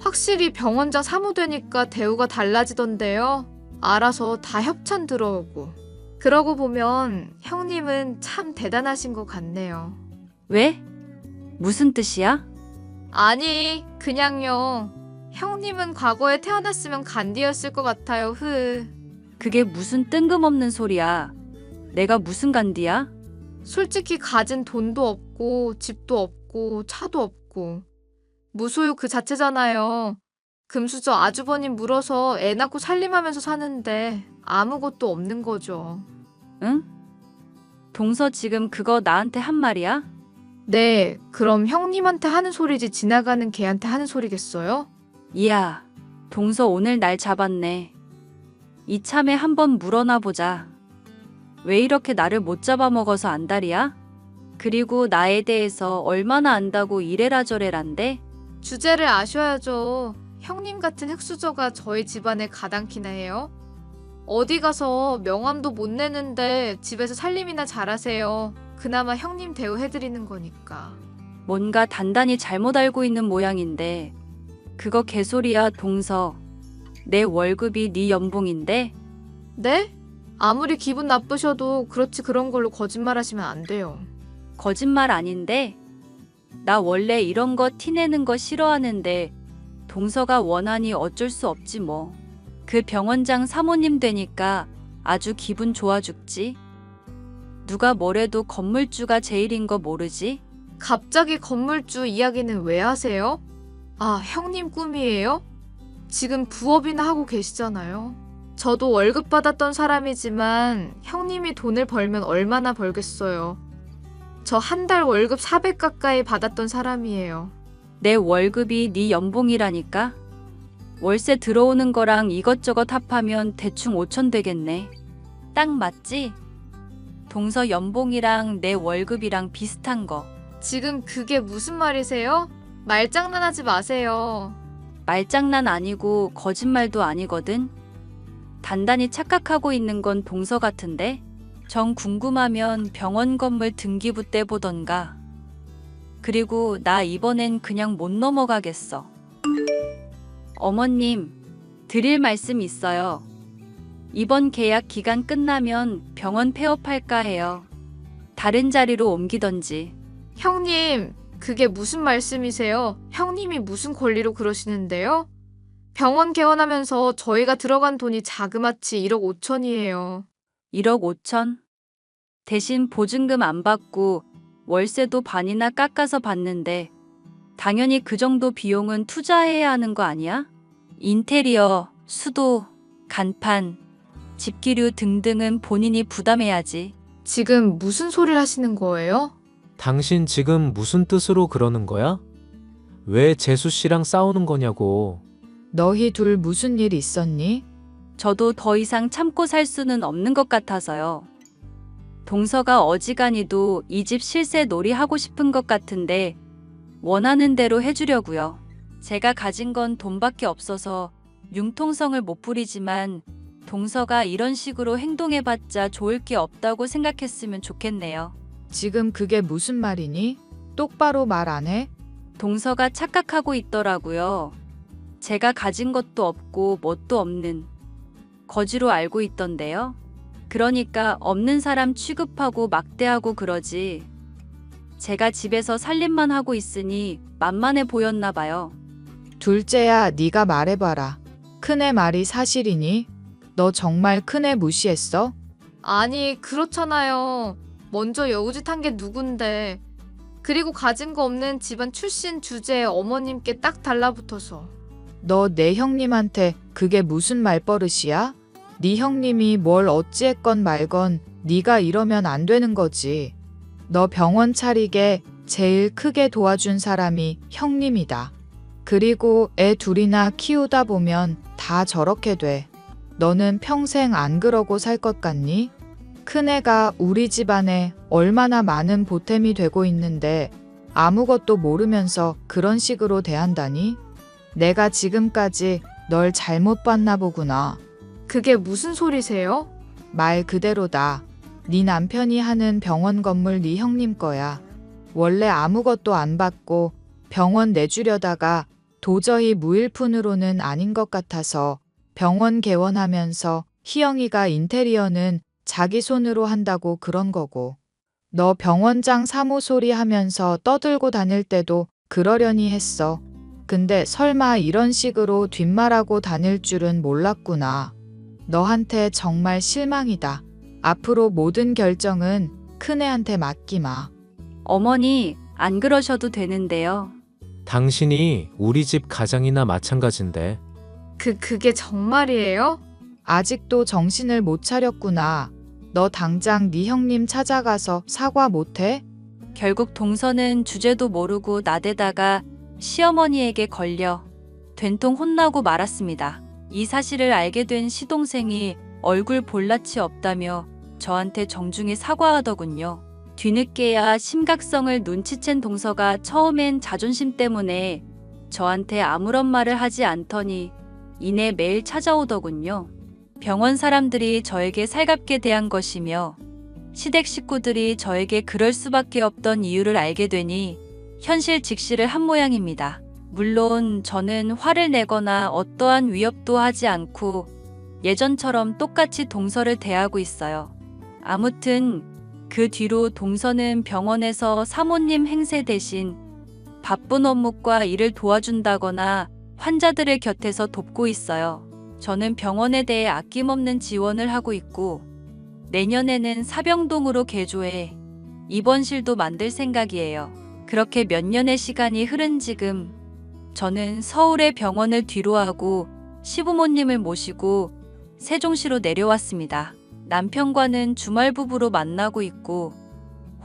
확실히 병원장 사무되니까 대우가 달라지던데요. 알아서 다 협찬 들어오고. 그러고 보면 형님은 참 대단하신 것 같네요. 왜? 무슨 뜻이야? 아니, 그냥요. 형님은 과거에 태어났으면 간디였을 것 같아요. 그게 무슨 뜬금없는 소리야. 내가 무슨 간디야? 솔직히 가진 돈도 없고 집도 없고 차도 없고 무소유 그 자체잖아요. 금수저 아주버님 물어서 애 낳고 살림하면서 사는데 아무것도 없는 거죠. 응? 동서 지금 그거 나한테 한 말이야? 네, 그럼 형님한테 하는 소리지 지나가는 개한테 하는 소리겠어요? 이야, 동서 오늘 날 잡았네. 이참에 한번 물어나 보자. 왜 이렇게 나를 못 잡아먹어서 안달이야? 그리고 나에 대해서 얼마나 안다고 이래라 저래란데? 주제를 아셔야죠. 형님 같은 흙수저가 저희 집안에 가당키나 해요? 어디 가서 명함도 못 내는데 집에서 살림이나 잘하세요. 그나마 형님 대우해드리는 거니까. 뭔가 단단히 잘못 알고 있는 모양인데 그거 개소리야 동서. 내 월급이 네 연봉인데? 네? 아무리 기분 나쁘셔도 그렇지 그런 걸로 거짓말하시면 안 돼요. 거짓말 아닌데? 나 원래 이런 거 티내는 거 싫어하는데 동서가 원하니 어쩔 수 없지 뭐. 그 병원장 사모님 되니까 아주 기분 좋아 죽지. 누가 뭐래도 건물주가 제일인 거 모르지? 갑자기 건물주 이야기는 왜 하세요? 아, 형님 꿈이에요? 지금 부업이나 하고 계시잖아요. 저도 월급 받았던 사람이지만 형님이 돈을 벌면 얼마나 벌겠어요. 저 한 달 월급 400 가까이 받았던 사람이에요. 내 월급이 네 연봉이라니까? 월세 들어오는 거랑 이것저것 합하면 대충 5천 되겠네. 딱 맞지? 동서 연봉이랑 내 월급이랑 비슷한 거. 지금 그게 무슨 말이세요? 말장난하지 마세요. 말장난 아니고 거짓말도 아니거든. 단단히 착각하고 있는 건 동서 같은데? 정 궁금하면 병원 건물 등기부 떼보던가. 그리고 나 이번엔 그냥 못 넘어가겠어. 어머님, 드릴 말씀 있어요. 이번 계약 기간 끝나면 병원 폐업할까 해요. 다른 자리로 옮기던지. 형님, 그게 무슨 말씀이세요? 형님이 무슨 권리로 그러시는데요? 병원 개원하면서 저희가 들어간 돈이 자그마치 1억 5천이에요. 1억 5천? 대신 보증금 안 받고 월세도 반이나 깎아서 받는데 당연히 그 정도 비용은 투자해야 하는 거 아니야? 인테리어, 수도, 간판, 집기류 등등은 본인이 부담해야지. 지금 무슨 소리를 하시는 거예요? 당신 지금 무슨 뜻으로 그러는 거야? 왜 재수 씨랑 싸우는 거냐고. 너희 둘 무슨 일 있었니? 저도 더 이상 참고 살 수는 없는 것 같아서요. 동서가 어지간히도 이 집 실세 놀이 하고 싶은 것 같은데 원하는 대로 해주려고요. 제가 가진 건 돈밖에 없어서 융통성을 못 부리지만 동서가 이런 식으로 행동해봤자 좋을 게 없다고 생각했으면 좋겠네요. 지금 그게 무슨 말이니? 똑바로 말 안 해? 동서가 착각하고 있더라고요. 제가 가진 것도 없고 뭣도 없는 거지로 알고 있던데요. 그러니까 없는 사람 취급하고 막대하고 그러지. 제가 집에서 살림만 하고 있으니 만만해 보였나 봐요. 둘째야, 네가 말해봐라. 큰애 말이 사실이니? 너 정말 큰애 무시했어? 아니, 그렇잖아요. 먼저 여우짓한 게 누군데. 그리고 가진 거 없는 집안 출신 주제에 어머님께 딱 달라붙어서. 너 내 형님한테 그게 무슨 말버릇이야? 네 형님이 뭘 어찌했건 말건 네가 이러면 안 되는 거지. 너 병원 차리게 제일 크게 도와준 사람이 형님이다. 그리고 애 둘이나 키우다 보면 다 저렇게 돼. 너는 평생 안 그러고 살 것 같니? 큰애가 우리 집안에 얼마나 많은 보탬이 되고 있는데 아무것도 모르면서 그런 식으로 대한다니? 내가 지금까지 널 잘못 봤나 보구나. 그게 무슨 소리세요? 말 그대로다. 네 남편이 하는 병원 건물 네 형님 거야. 원래 아무것도 안 받고 병원 내주려다가 도저히 무일푼으로는 아닌 것 같아서 병원 개원하면서 희영이가 인테리어는 자기 손으로 한다고 그런 거고. 너 병원장 사모 소리 하면서 떠들고 다닐 때도 그러려니 했어. 근데 설마 이런 식으로 뒷말하고 다닐 줄은 몰랐구나. 너한테 정말 실망이다. 앞으로 모든 결정은 큰애한테 맡기마. 어머니, 안 그러셔도 되는데요. 당신이 우리 집 가장이나 마찬가지인데. 그게 정말이에요? 아직도 정신을 못 차렸구나. 너 당장 네 형님 찾아가서 사과 못해? 결국 동서는 주제도 모르고 나대다가 시어머니에게 걸려 된통 혼나고 말았습니다. 이 사실을 알게 된 시동생이 얼굴 볼낯이 없다며 저한테 정중히 사과하더군요. 뒤늦게야 심각성을 눈치챈 동서가 처음엔 자존심 때문에 저한테 아무런 말을 하지 않더니 이내 매일 찾아오더군요. 병원 사람들이 저에게 살갑게 대한 것이며 시댁 식구들이 저에게 그럴 수밖에 없던 이유를 알게 되니 현실 직시를 한 모양입니다. 물론 저는 화를 내거나 어떠한 위협도 하지 않고 예전처럼 똑같이 동서를 대하고 있어요. 아무튼 그 뒤로 동서는 병원에서 사모님 행세 대신 바쁜 업무과 일을 도와준다거나 환자들을 곁에서 돕고 있어요. 저는 병원에 대해 아낌없는 지원을 하고 있고 내년에는 사병동으로 개조해 입원실도 만들 생각이에요. 그렇게 몇 년의 시간이 흐른 지금 저는 서울의 병원을 뒤로하고 시부모님을 모시고 세종시로 내려왔습니다. 남편과는 주말 부부로 만나고 있고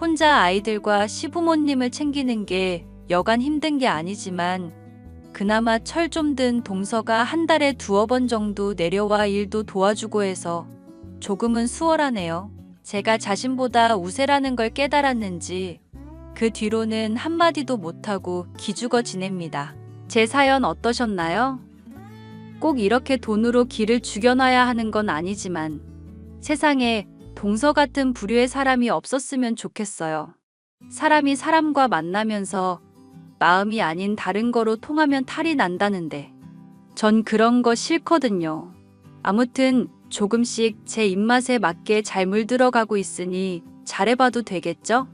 혼자 아이들과 시부모님을 챙기는 게 여간 힘든 게 아니지만 그나마 철 좀 든 동서가 한 달에 2-번 정도 내려와 일도 도와주고 해서 조금은 수월하네요. 제가 자신보다 우세라는 걸 깨달았는지 그 뒤로는 한마디도 못하고 기죽어 지냅니다. 제 사연 어떠셨나요? 꼭 이렇게 돈으로 기를 죽여놔야 하는 건 아니지만 세상에 동서 같은 부류의 사람이 없었으면 좋겠어요. 사람이 사람과 만나면서 마음이 아닌 다른 거로 통하면 탈이 난다는데 전 그런 거 싫거든요. 아무튼 조금씩 제 입맛에 맞게 잘 물들어가고 있으니 잘해봐도 되겠죠?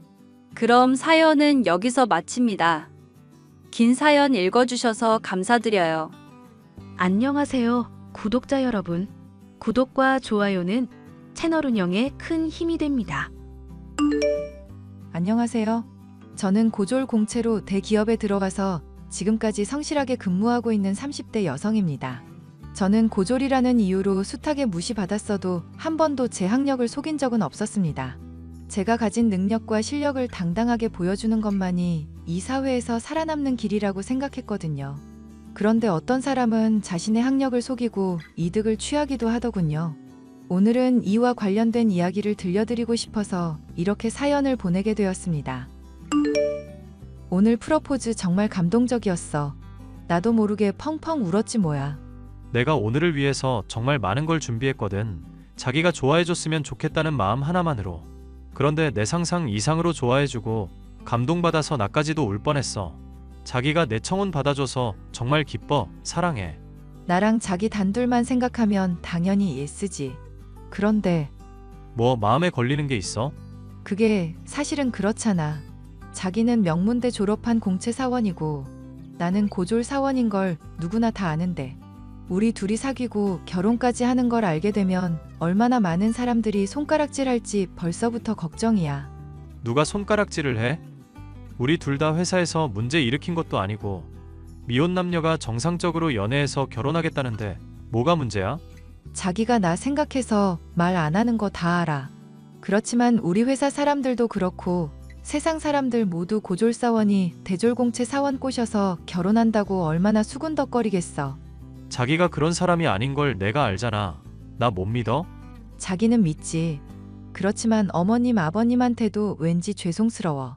그럼 사연은 여기서 마칩니다. 긴 사연 읽어주셔서 감사드려요. 안녕하세요, 구독자 여러분. 구독과 좋아요는 채널 운영에 큰 힘이 됩니다. 안녕하세요. 저는 고졸 공채로 대기업에 들어가서 지금까지 성실하게 근무하고 있는 30대 여성입니다. 저는 고졸이라는 이유로 숱하게 무시받았어도 한 번도 제 학력을 속인 적은 없었습니다. 제가 가진 능력과 실력을 당당하게 보여주는 것만이 이 사회에서 살아남는 길이라고 생각했거든요. 그런데 어떤 사람은 자신의 학력을 속이고 이득을 취하기도 하더군요. 오늘은 이와 관련된 이야기를 들려드리고 싶어서 이렇게 사연을 보내게 되었습니다. 오늘 프러포즈 정말 감동적이었어. 나도 모르게 펑펑 울었지 뭐야. 내가 오늘을 위해서 정말 많은 걸 준비했거든. 자기가 좋아해줬으면 좋겠다는 마음 하나만으로. 그런데 내 상상 이상으로 좋아해주고 감동받아서 나까지도 울 뻔했어. 자기가 내 청혼 받아줘서 정말 기뻐, 사랑해. 나랑 자기 단둘만 생각하면 당연히 예스지. 그런데 뭐 마음에 걸리는 게 있어? 그게 사실은 그렇잖아. 자기는 명문대 졸업한 공채 사원이고 나는 고졸 사원인 걸 누구나 다 아는데 우리 둘이 사귀고 결혼까지 하는 걸 알게 되면 얼마나 많은 사람들이 손가락질할지 벌써부터 걱정이야. 누가 손가락질을 해? 우리 둘 다 회사에서 문제 일으킨 것도 아니고 미혼 남녀가 정상적으로 연애해서 결혼하겠다는데 뭐가 문제야? 자기가 나 생각해서 말 안 하는 거 다 알아. 그렇지만 우리 회사 사람들도 그렇고 세상 사람들 모두 고졸 사원이 대졸공채 사원 꼬셔서 결혼한다고 얼마나 수군덕거리겠어. 자기가 그런 사람이 아닌 걸 내가 알잖아. 나 못 믿어? 자기는 믿지. 그렇지만 어머님 아버님한테도 왠지 죄송스러워.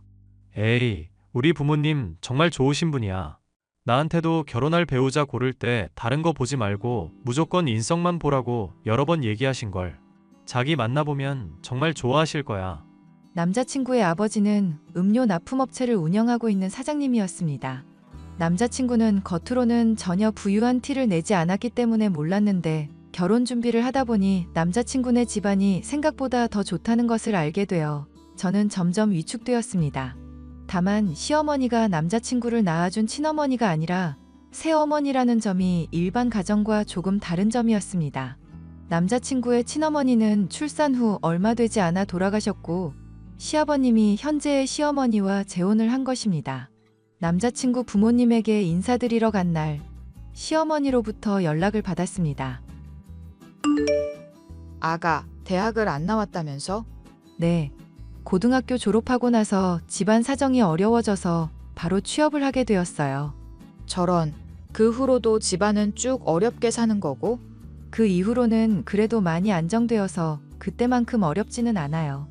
에이, 우리 부모님 정말 좋으신 분이야. 나한테도 결혼할 배우자 고를 때 다른 거 보지 말고 무조건 인성만 보라고 여러 번 얘기하신걸. 자기 만나보면 정말 좋아하실 거야. 남자친구의 아버지는 음료 납품업체를 운영하고 있는 사장님이었습니다. 남자친구는 겉으로는 전혀 부유한 티를 내지 않았기 때문에 몰랐는데 결혼 준비를 하다 보니 남자친구네 집안이 생각보다 더 좋다는 것을 알게 되어 저는 점점 위축되었습니다. 다만 시어머니가 남자친구를 낳아준 친어머니가 아니라 새어머니라는 점이 일반 가정과 조금 다른 점이었습니다. 남자친구의 친어머니는 출산 후 얼마 되지 않아 돌아가셨고 시아버님이 현재의 시어머니와 재혼을 한 것입니다. 남자친구 부모님에게 인사드리러 간 날 시어머니로부터 연락을 받았습니다. 아가, 대학을 안 나왔다면서? 네. 고등학교 졸업하고 나서 집안 사정이 어려워져서 바로 취업을 하게 되었어요. 저런, 그 후로도 집안은 쭉 어렵게 사는 거고? 그 이후로는 그래도 많이 안정되어서 그때만큼 어렵지는 않아요.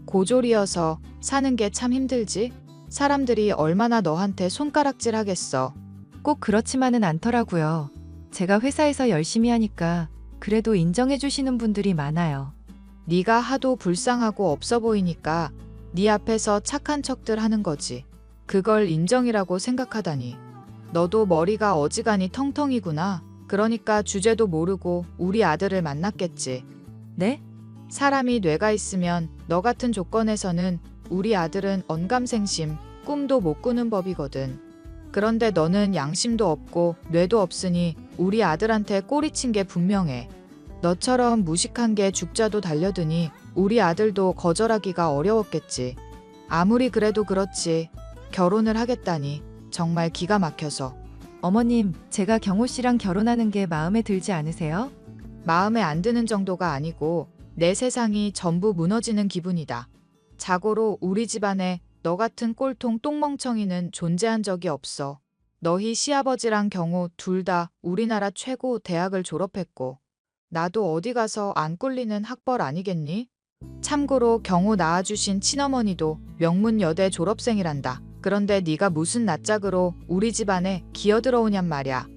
고졸이어서 사는 게 참 힘들지? 사람들이 얼마나 너한테 손가락질 하겠어. 꼭 그렇지만은 않더라고요. 제가 회사에서 열심히 하니까 그래도 인정해 주시는 분들이 많아요. 네가 하도 불쌍하고 없어 보이니까 네 앞에서 착한 척들 하는 거지. 그걸 인정이라고 생각하다니. 너도 머리가 어지간히 텅텅이구나. 그러니까 주제도 모르고 우리 아들을 만났겠지. 네? 사람이 뇌가 있으면 너 같은 조건에서는 우리 아들은 언감생심, 꿈도 못 꾸는 법이거든. 그런데 너는 양심도 없고 뇌도 없으니 우리 아들한테 꼬리친 게 분명해. 너처럼 무식한 게 죽자도 달려드니 우리 아들도 거절하기가 어려웠겠지. 아무리 그래도 그렇지. 결혼을 하겠다니 정말 기가 막혀서. 어머님, 제가 경호 씨랑 결혼하는 게 마음에 들지 않으세요? 마음에 안 드는 정도가 아니고 내 세상이 전부 무너지는 기분이다. 자고로 우리 집안에 너 같은 꼴통 똥멍청이는 존재한 적이 없어. 너희 시아버지랑 경호 둘 다 우리나라 최고 대학을 졸업했고 나도 어디 가서 안 꿀리는 학벌 아니겠니? 참고로 경호 낳아주신 친어머니도 명문여대 졸업생이란다. 그런데 네가 무슨 낯짝으로 우리 집안에 기어들어오냔 말이야.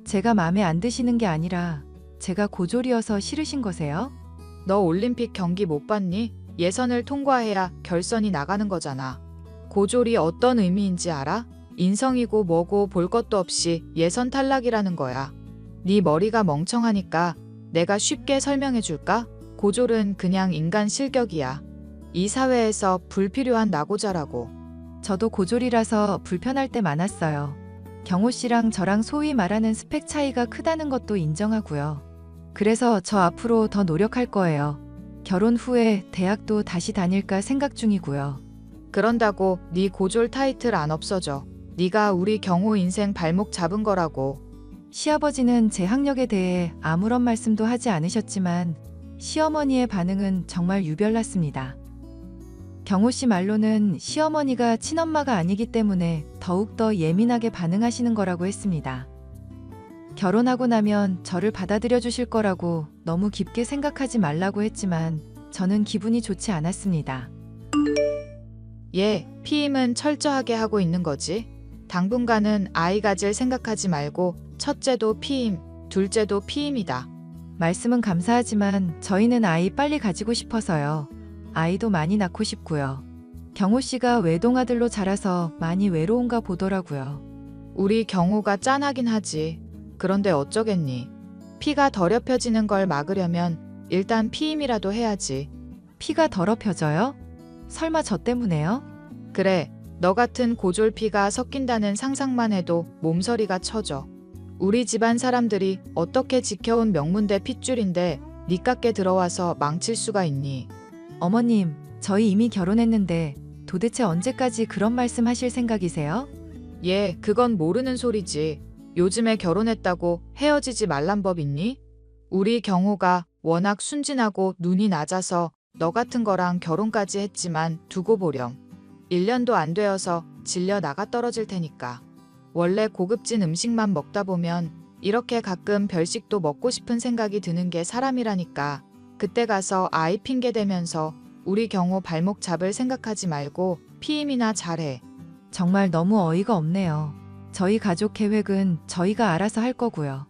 제가 마음에 안 드시는 게 아니라 제가 고졸이어서 싫으신 거세요? 너 올림픽 경기 못 봤니? 예선을 통과해야 결선이 나가는 거잖아. 고졸이 어떤 의미인지 알아? 인성이고 뭐고 볼 것도 없이 예선 탈락이라는 거야. 네 머리가 멍청하니까 내가 쉽게 설명해 줄까? 고졸은 그냥 인간 실격이야. 이 사회에서 불필요한 낙오자라고. 저도 고졸이라서 불편할 때 많았어요. 경호 씨랑 저랑 소위 말하는 스펙 차이가 크다는 것도 인정하고요. 그래서 저 앞으로 더 노력할 거예요. 결혼 후에 대학도 다시 다닐까 생각 중이고요. 그런다고 네 고졸 타이틀 안 없어져. 네가 우리 경호 인생 발목 잡은 거라고. 시아버지는 제 학력에 대해 아무런 말씀도 하지 않으셨지만 시어머니의 반응은 정말 유별났습니다. 경호 씨 말로는 시어머니가 친엄마가 아니기 때문에 더욱더 예민하게 반응하시는 거라고 했습니다. 결혼하고 나면 저를 받아들여 주실 거라고 너무 깊게 생각하지 말라고 했지만 저는 기분이 좋지 않았습니다. 피임은 철저하게 하고 있는 거지. 당분간은 아이 가질 생각하지 말고 첫째도 피임, 둘째도 피임이다. 말씀은 감사하지만 저희는 아이 빨리 가지고 싶어서요. 아이도 많이 낳고 싶고요. 경호 씨가 외동아들로 자라서 많이 외로운가 보더라고요. 우리 경호가 짠하긴 하지. 그런데 어쩌겠니. 피가 더럽혀지는 걸 막으려면 일단 피임이라도 해야지. 피가 더럽혀져요? 설마 저 때문에요? 그래, 너 같은 고졸 피가 섞인다는 상상만 해도 몸서리가 쳐져. 우리 집안 사람들이 어떻게 지켜온 명문대 핏줄인데 니깎게 들어와서 망칠 수가 있니? 어머님, 저희 이미 결혼했는데 도대체 언제까지 그런 말씀 하실 생각이세요? 그건 모르는 소리지. 요즘에 결혼했다고 헤어지지 말란 법 있니? 우리 경호가 워낙 순진하고 눈이 낮아서 너 같은 거랑 결혼까지 했지만 두고 보렴. 1년도 안 되어서 질려 나가 떨어질 테니까. 원래 고급진 음식만 먹다 보면 이렇게 가끔 별식도 먹고 싶은 생각이 드는 게 사람이라니까. 그때 가서 아이 핑계 대면서 우리 경호 발목 잡을 생각하지 말고 피임이나 잘해. 정말 너무 어이가 없네요. 저희 가족 계획은 저희가 알아서 할 거고요.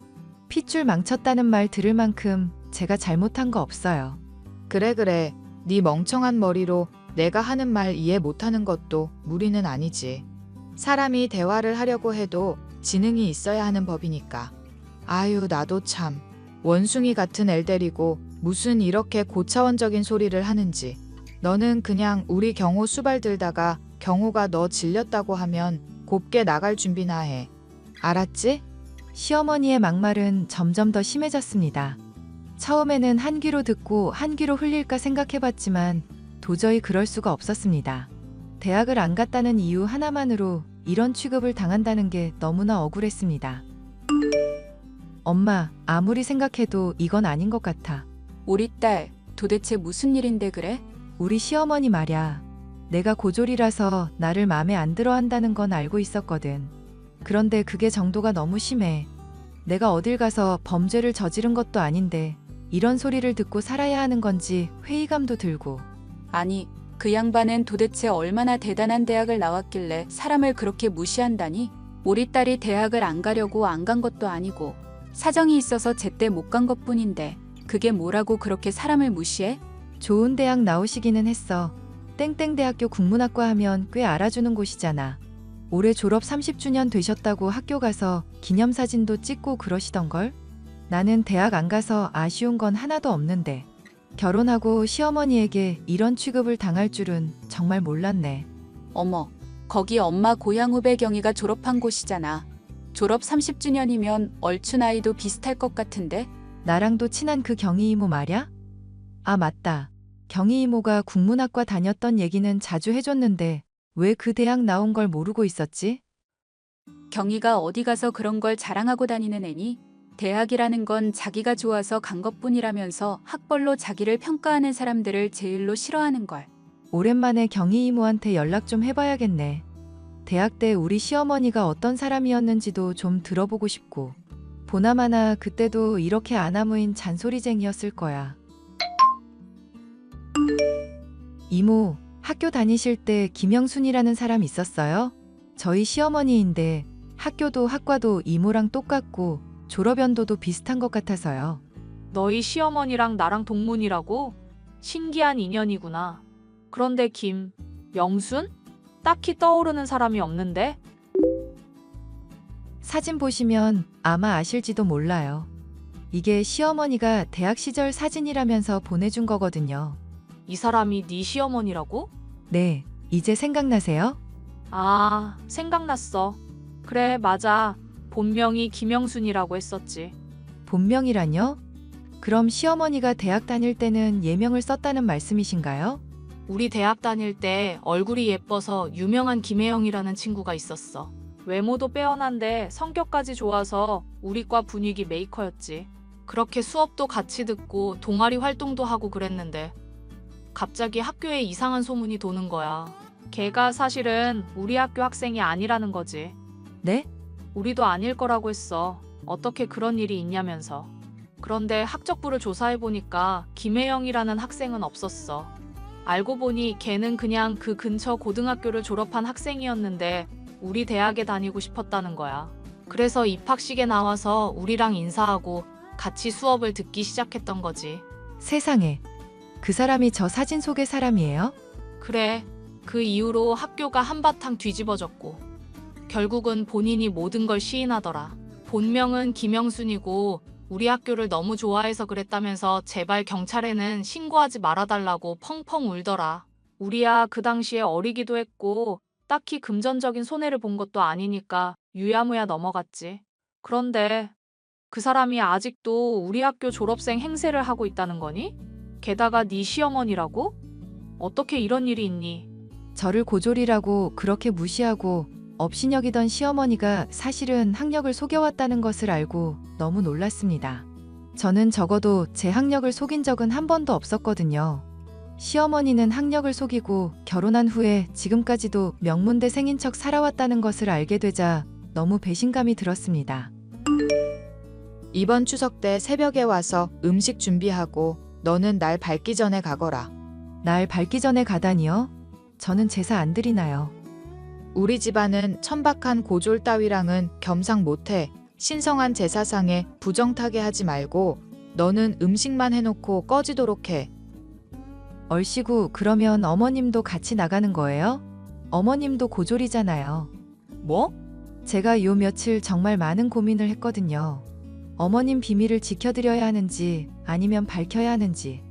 핏줄 망쳤다는 말 들을 만큼 제가 잘못한 거 없어요. 그래. 네 멍청한 머리로 내가 하는 말 이해 못하는 것도 무리는 아니지. 사람이 대화를 하려고 해도 지능이 있어야 하는 법이니까. 아유, 나도 참. 원숭이 같은 애 데리고 무슨 이렇게 고차원적인 소리를 하는지. 너는 그냥 우리 경호 수발 들다가 경호가 너 질렸다고 하면 곱게 나갈 준비나 해. 알았지? 시어머니의 막말은 점점 더 심해졌습니다. 처음에는 한 귀로 듣고 한 귀로 흘릴까 생각해봤지만 도저히 그럴 수가 없었습니다. 대학을 안 갔다는 이유 하나만으로 이런 취급을 당한다는 게 너무나 억울했습니다. 엄마, 아무리 생각해도 이건 아닌 것 같아. 우리 딸, 도대체 무슨 일인데 그래? 우리 시어머니 말야. 내가 고졸이라서 나를 맘에 안 들어 한다는 건 알고 있었거든. 그런데 그게 정도가 너무 심해. 내가 어딜 가서 범죄를 저지른 것도 아닌데 이런 소리를 듣고 살아야 하는 건지 회의감도 들고. 아니, 그 양반은 도대체 얼마나 대단한 대학을 나왔길래 사람을 그렇게 무시한다니? 우리 딸이 대학을 안 가려고 안 간 것도 아니고 사정이 있어서 제때 못 간 것뿐인데 그게 뭐라고 그렇게 사람을 무시해? 좋은 대학 나오시기는 했어. 땡땡대학교 국문학과 하면 꽤 알아주는 곳이잖아. 올해 졸업 30주년 되셨다고 학교 가서 기념사진도 찍고 그러시던걸? 나는 대학 안 가서 아쉬운 건 하나도 없는데 결혼하고 시어머니에게 이런 취급을 당할 줄은 정말 몰랐네. 어머, 거기 엄마 고향 후배 경희가 졸업한 곳이잖아. 졸업 30주년이면 얼추 나이도 비슷할 것 같은데? 나랑도 친한 그 경희 이모 말야? 아, 맞다. 경희 이모가 국문학과 다녔던 얘기는 자주 해줬는데 왜 그 대학 나온 걸 모르고 있었지? 경희가 어디 가서 그런 걸 자랑하고 다니는 애니? 대학이라는 건 자기가 좋아서 간 것뿐이라면서 학벌로 자기를 평가하는 사람들을 제일로 싫어하는 걸. 오랜만에 경희 이모한테 연락 좀 해봐야겠네. 대학 때 우리 시어머니가 어떤 사람이었는지도 좀 들어보고 싶고 보나마나 그때도 이렇게 아나무인 잔소리쟁이였을 거야. 이모, 학교 다니실 때 김영순이라는 사람 있었어요? 저희 시어머니인데 학교도 학과도 이모랑 똑같고 졸업연도도 비슷한 것 같아서요. 너희 시어머니랑 나랑 동문이라고? 신기한 인연이구나. 그런데 영순? 딱히 떠오르는 사람이 없는데? 사진 보시면 아마 아실지도 몰라요. 이게 시어머니가 대학 시절 사진이라면서 보내준 거거든요. 이 사람이 네 시어머니라고? 네, 이제 생각나세요? 아, 생각났어. 그래, 맞아. 본명이 김영순이라고 했었지. 본명이라뇨? 그럼 시어머니가 대학 다닐 때는 예명을 썼다는 말씀이신가요? 우리 대학 다닐 때 얼굴이 예뻐서 유명한 김혜영이라는 친구가 있었어. 외모도 빼어난데 성격까지 좋아서 우리 과 분위기 메이커였지. 그렇게 수업도 같이 듣고 동아리 활동도 하고 그랬는데 갑자기 학교에 이상한 소문이 도는 거야. 걔가 사실은 우리 학교 학생이 아니라는 거지. 네? 우리도 아닐 거라고 했어. 어떻게 그런 일이 있냐면서. 그런데 학적부를 조사해보니까 김혜영이라는 학생은 없었어. 알고 보니 걔는 그냥 그 근처 고등학교를 졸업한 학생이었는데 우리 대학에 다니고 싶었다는 거야. 그래서 입학식에 나와서 우리랑 인사하고 같이 수업을 듣기 시작했던 거지. 세상에. 그 사람이 저 사진 속의 사람이에요? 그래. 그 이후로 학교가 한바탕 뒤집어졌고 결국은 본인이 모든 걸 시인하더라. 본명은 김영순이고 우리 학교를 너무 좋아해서 그랬다면서 제발 경찰에는 신고하지 말아달라고 펑펑 울더라. 우리야 그 당시에 어리기도 했고 딱히 금전적인 손해를 본 것도 아니니까 유야무야 넘어갔지. 그런데 그 사람이 아직도 우리 학교 졸업생 행세를 하고 있다는 거니? 게다가 네 시어머니라고? 어떻게 이런 일이 있니? 저를 고졸이라고 그렇게 무시하고 업신여기던 시어머니가 사실은 학력을 속여왔다는 것을 알고 너무 놀랐습니다. 저는 적어도 제 학력을 속인 적은 한 번도 없었거든요. 시어머니는 학력을 속이고 결혼한 후에 지금까지도 명문대생인 척 살아왔다는 것을 알게 되자 너무 배신감이 들었습니다. 이번 추석 때 새벽에 와서 음식 준비하고 너는 날 밝기 전에 가거라. 날 밝기 전에 가다니요? 저는 제사 안 드리나요? 우리 집안은 천박한 고졸 따위랑은 겸상 못해. 신성한 제사상에 부정타게 하지 말고 너는 음식만 해놓고 꺼지도록 해. 얼씨구, 그러면 어머님도 같이 나가는 거예요? 어머님도 고졸이잖아요. 뭐? 제가 요 며칠 정말 많은 고민을 했거든요. 어머님 비밀을 지켜드려야 하는지 아니면 밝혀야 하는지.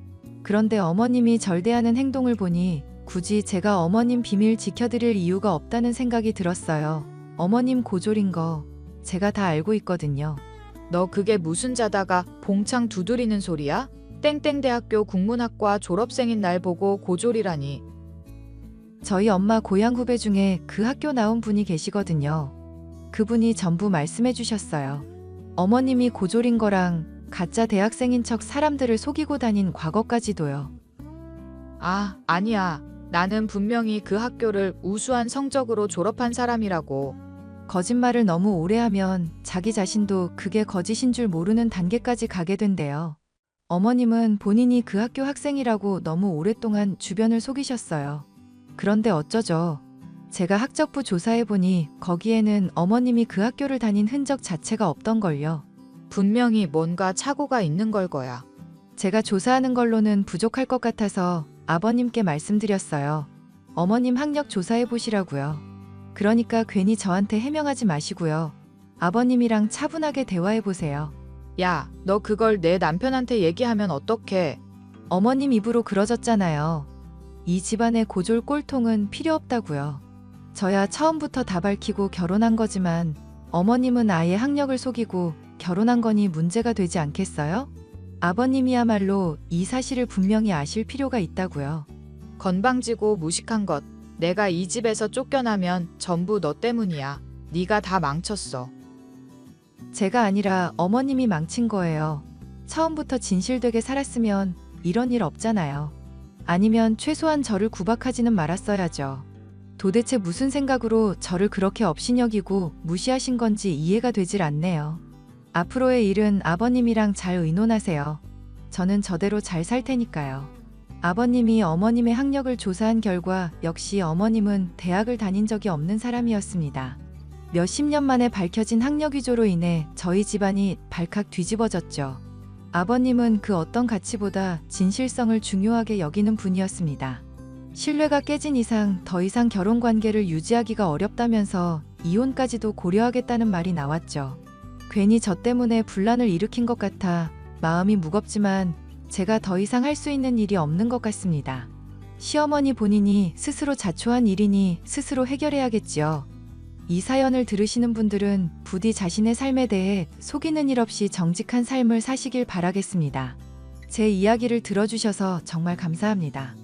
그런데 어머님이 절대하는 행동을 보니 굳이 제가 어머님 비밀 지켜드릴 이유가 없다는 생각이 들었어요. 어머님 고졸인 거 제가 다 알고 있거든요. 너 그게 무슨 자다가 봉창 두드리는 소리야? 땡땡대학교 국문학과 졸업생인 날 보고 고졸이라니. 저희 엄마 고향 후배 중에 그 학교 나온 분이 계시거든요. 그분이 전부 말씀해 주셨어요. 어머님이 고졸인 거랑 가짜 대학생인 척 사람들을 속이고 다닌 과거까지도요. 아, 아니야. 나는 분명히 그 학교를 우수한 성적으로 졸업한 사람이라고. 거짓말을 너무 오래 하면 자기 자신도 그게 거짓인 줄 모르는 단계까지 가게 된대요. 어머님은 본인이 그 학교 학생이라고 너무 오랫동안 주변을 속이셨어요. 그런데 어쩌죠? 제가 학적부 조사해보니 거기에는 어머님이 그 학교를 다닌 흔적 자체가 없던걸요. 분명히 뭔가 착오가 있는 걸 거야. 제가 조사하는 걸로는 부족할 것 같아서 아버님께 말씀드렸어요. 어머님 학력 조사해보시라고요. 그러니까 괜히 저한테 해명하지 마시고요. 아버님이랑 차분하게 대화해보세요. 야, 너 그걸 내 남편한테 얘기하면 어떡해? 어머님 입으로 그러졌잖아요. 이 집안의 고졸 꼴통은 필요 없다고요. 저야 처음부터 다 밝히고 결혼한 거지만 어머님은 아예 학력을 속이고 결혼한 거니 문제가 되지 않겠어요? 아버님이야말로 이 사실을 분명히 아실 필요가 있다고요. 건방지고 무식한 것. 내가 이 집에서 쫓겨나면 전부 너 때문이야. 네가 다 망쳤어. 제가 아니라 어머님이 망친 거예요. 처음부터 진실되게 살았으면 이런 일 없잖아요. 아니면 최소한 저를 구박하지는 말았어야죠. 도대체 무슨 생각으로 저를 그렇게 업신여기고 무시하신 건지 이해가 되질 않네요. 앞으로의 일은 아버님이랑 잘 의논하세요. 저는 저대로 잘 살 테니까요. 아버님이 어머님의 학력을 조사한 결과 역시 어머님은 대학을 다닌 적이 없는 사람이었습니다. 몇십 년 만에 밝혀진 학력 위조로 인해 저희 집안이 발칵 뒤집어졌죠. 아버님은 그 어떤 가치보다 진실성을 중요하게 여기는 분이었습니다. 신뢰가 깨진 이상 더 이상 결혼 관계를 유지하기가 어렵다면서 이혼까지도 고려하겠다는 말이 나왔죠. 괜히 저 때문에 분란을 일으킨 것 같아 마음이 무겁지만 제가 더 이상 할 수 있는 일이 없는 것 같습니다. 시어머니 본인이 스스로 자초한 일이니 스스로 해결해야겠지요. 이 사연을 들으시는 분들은 부디 자신의 삶에 대해 속이는 일 없이 정직한 삶을 사시길 바라겠습니다. 제 이야기를 들어주셔서 정말 감사합니다.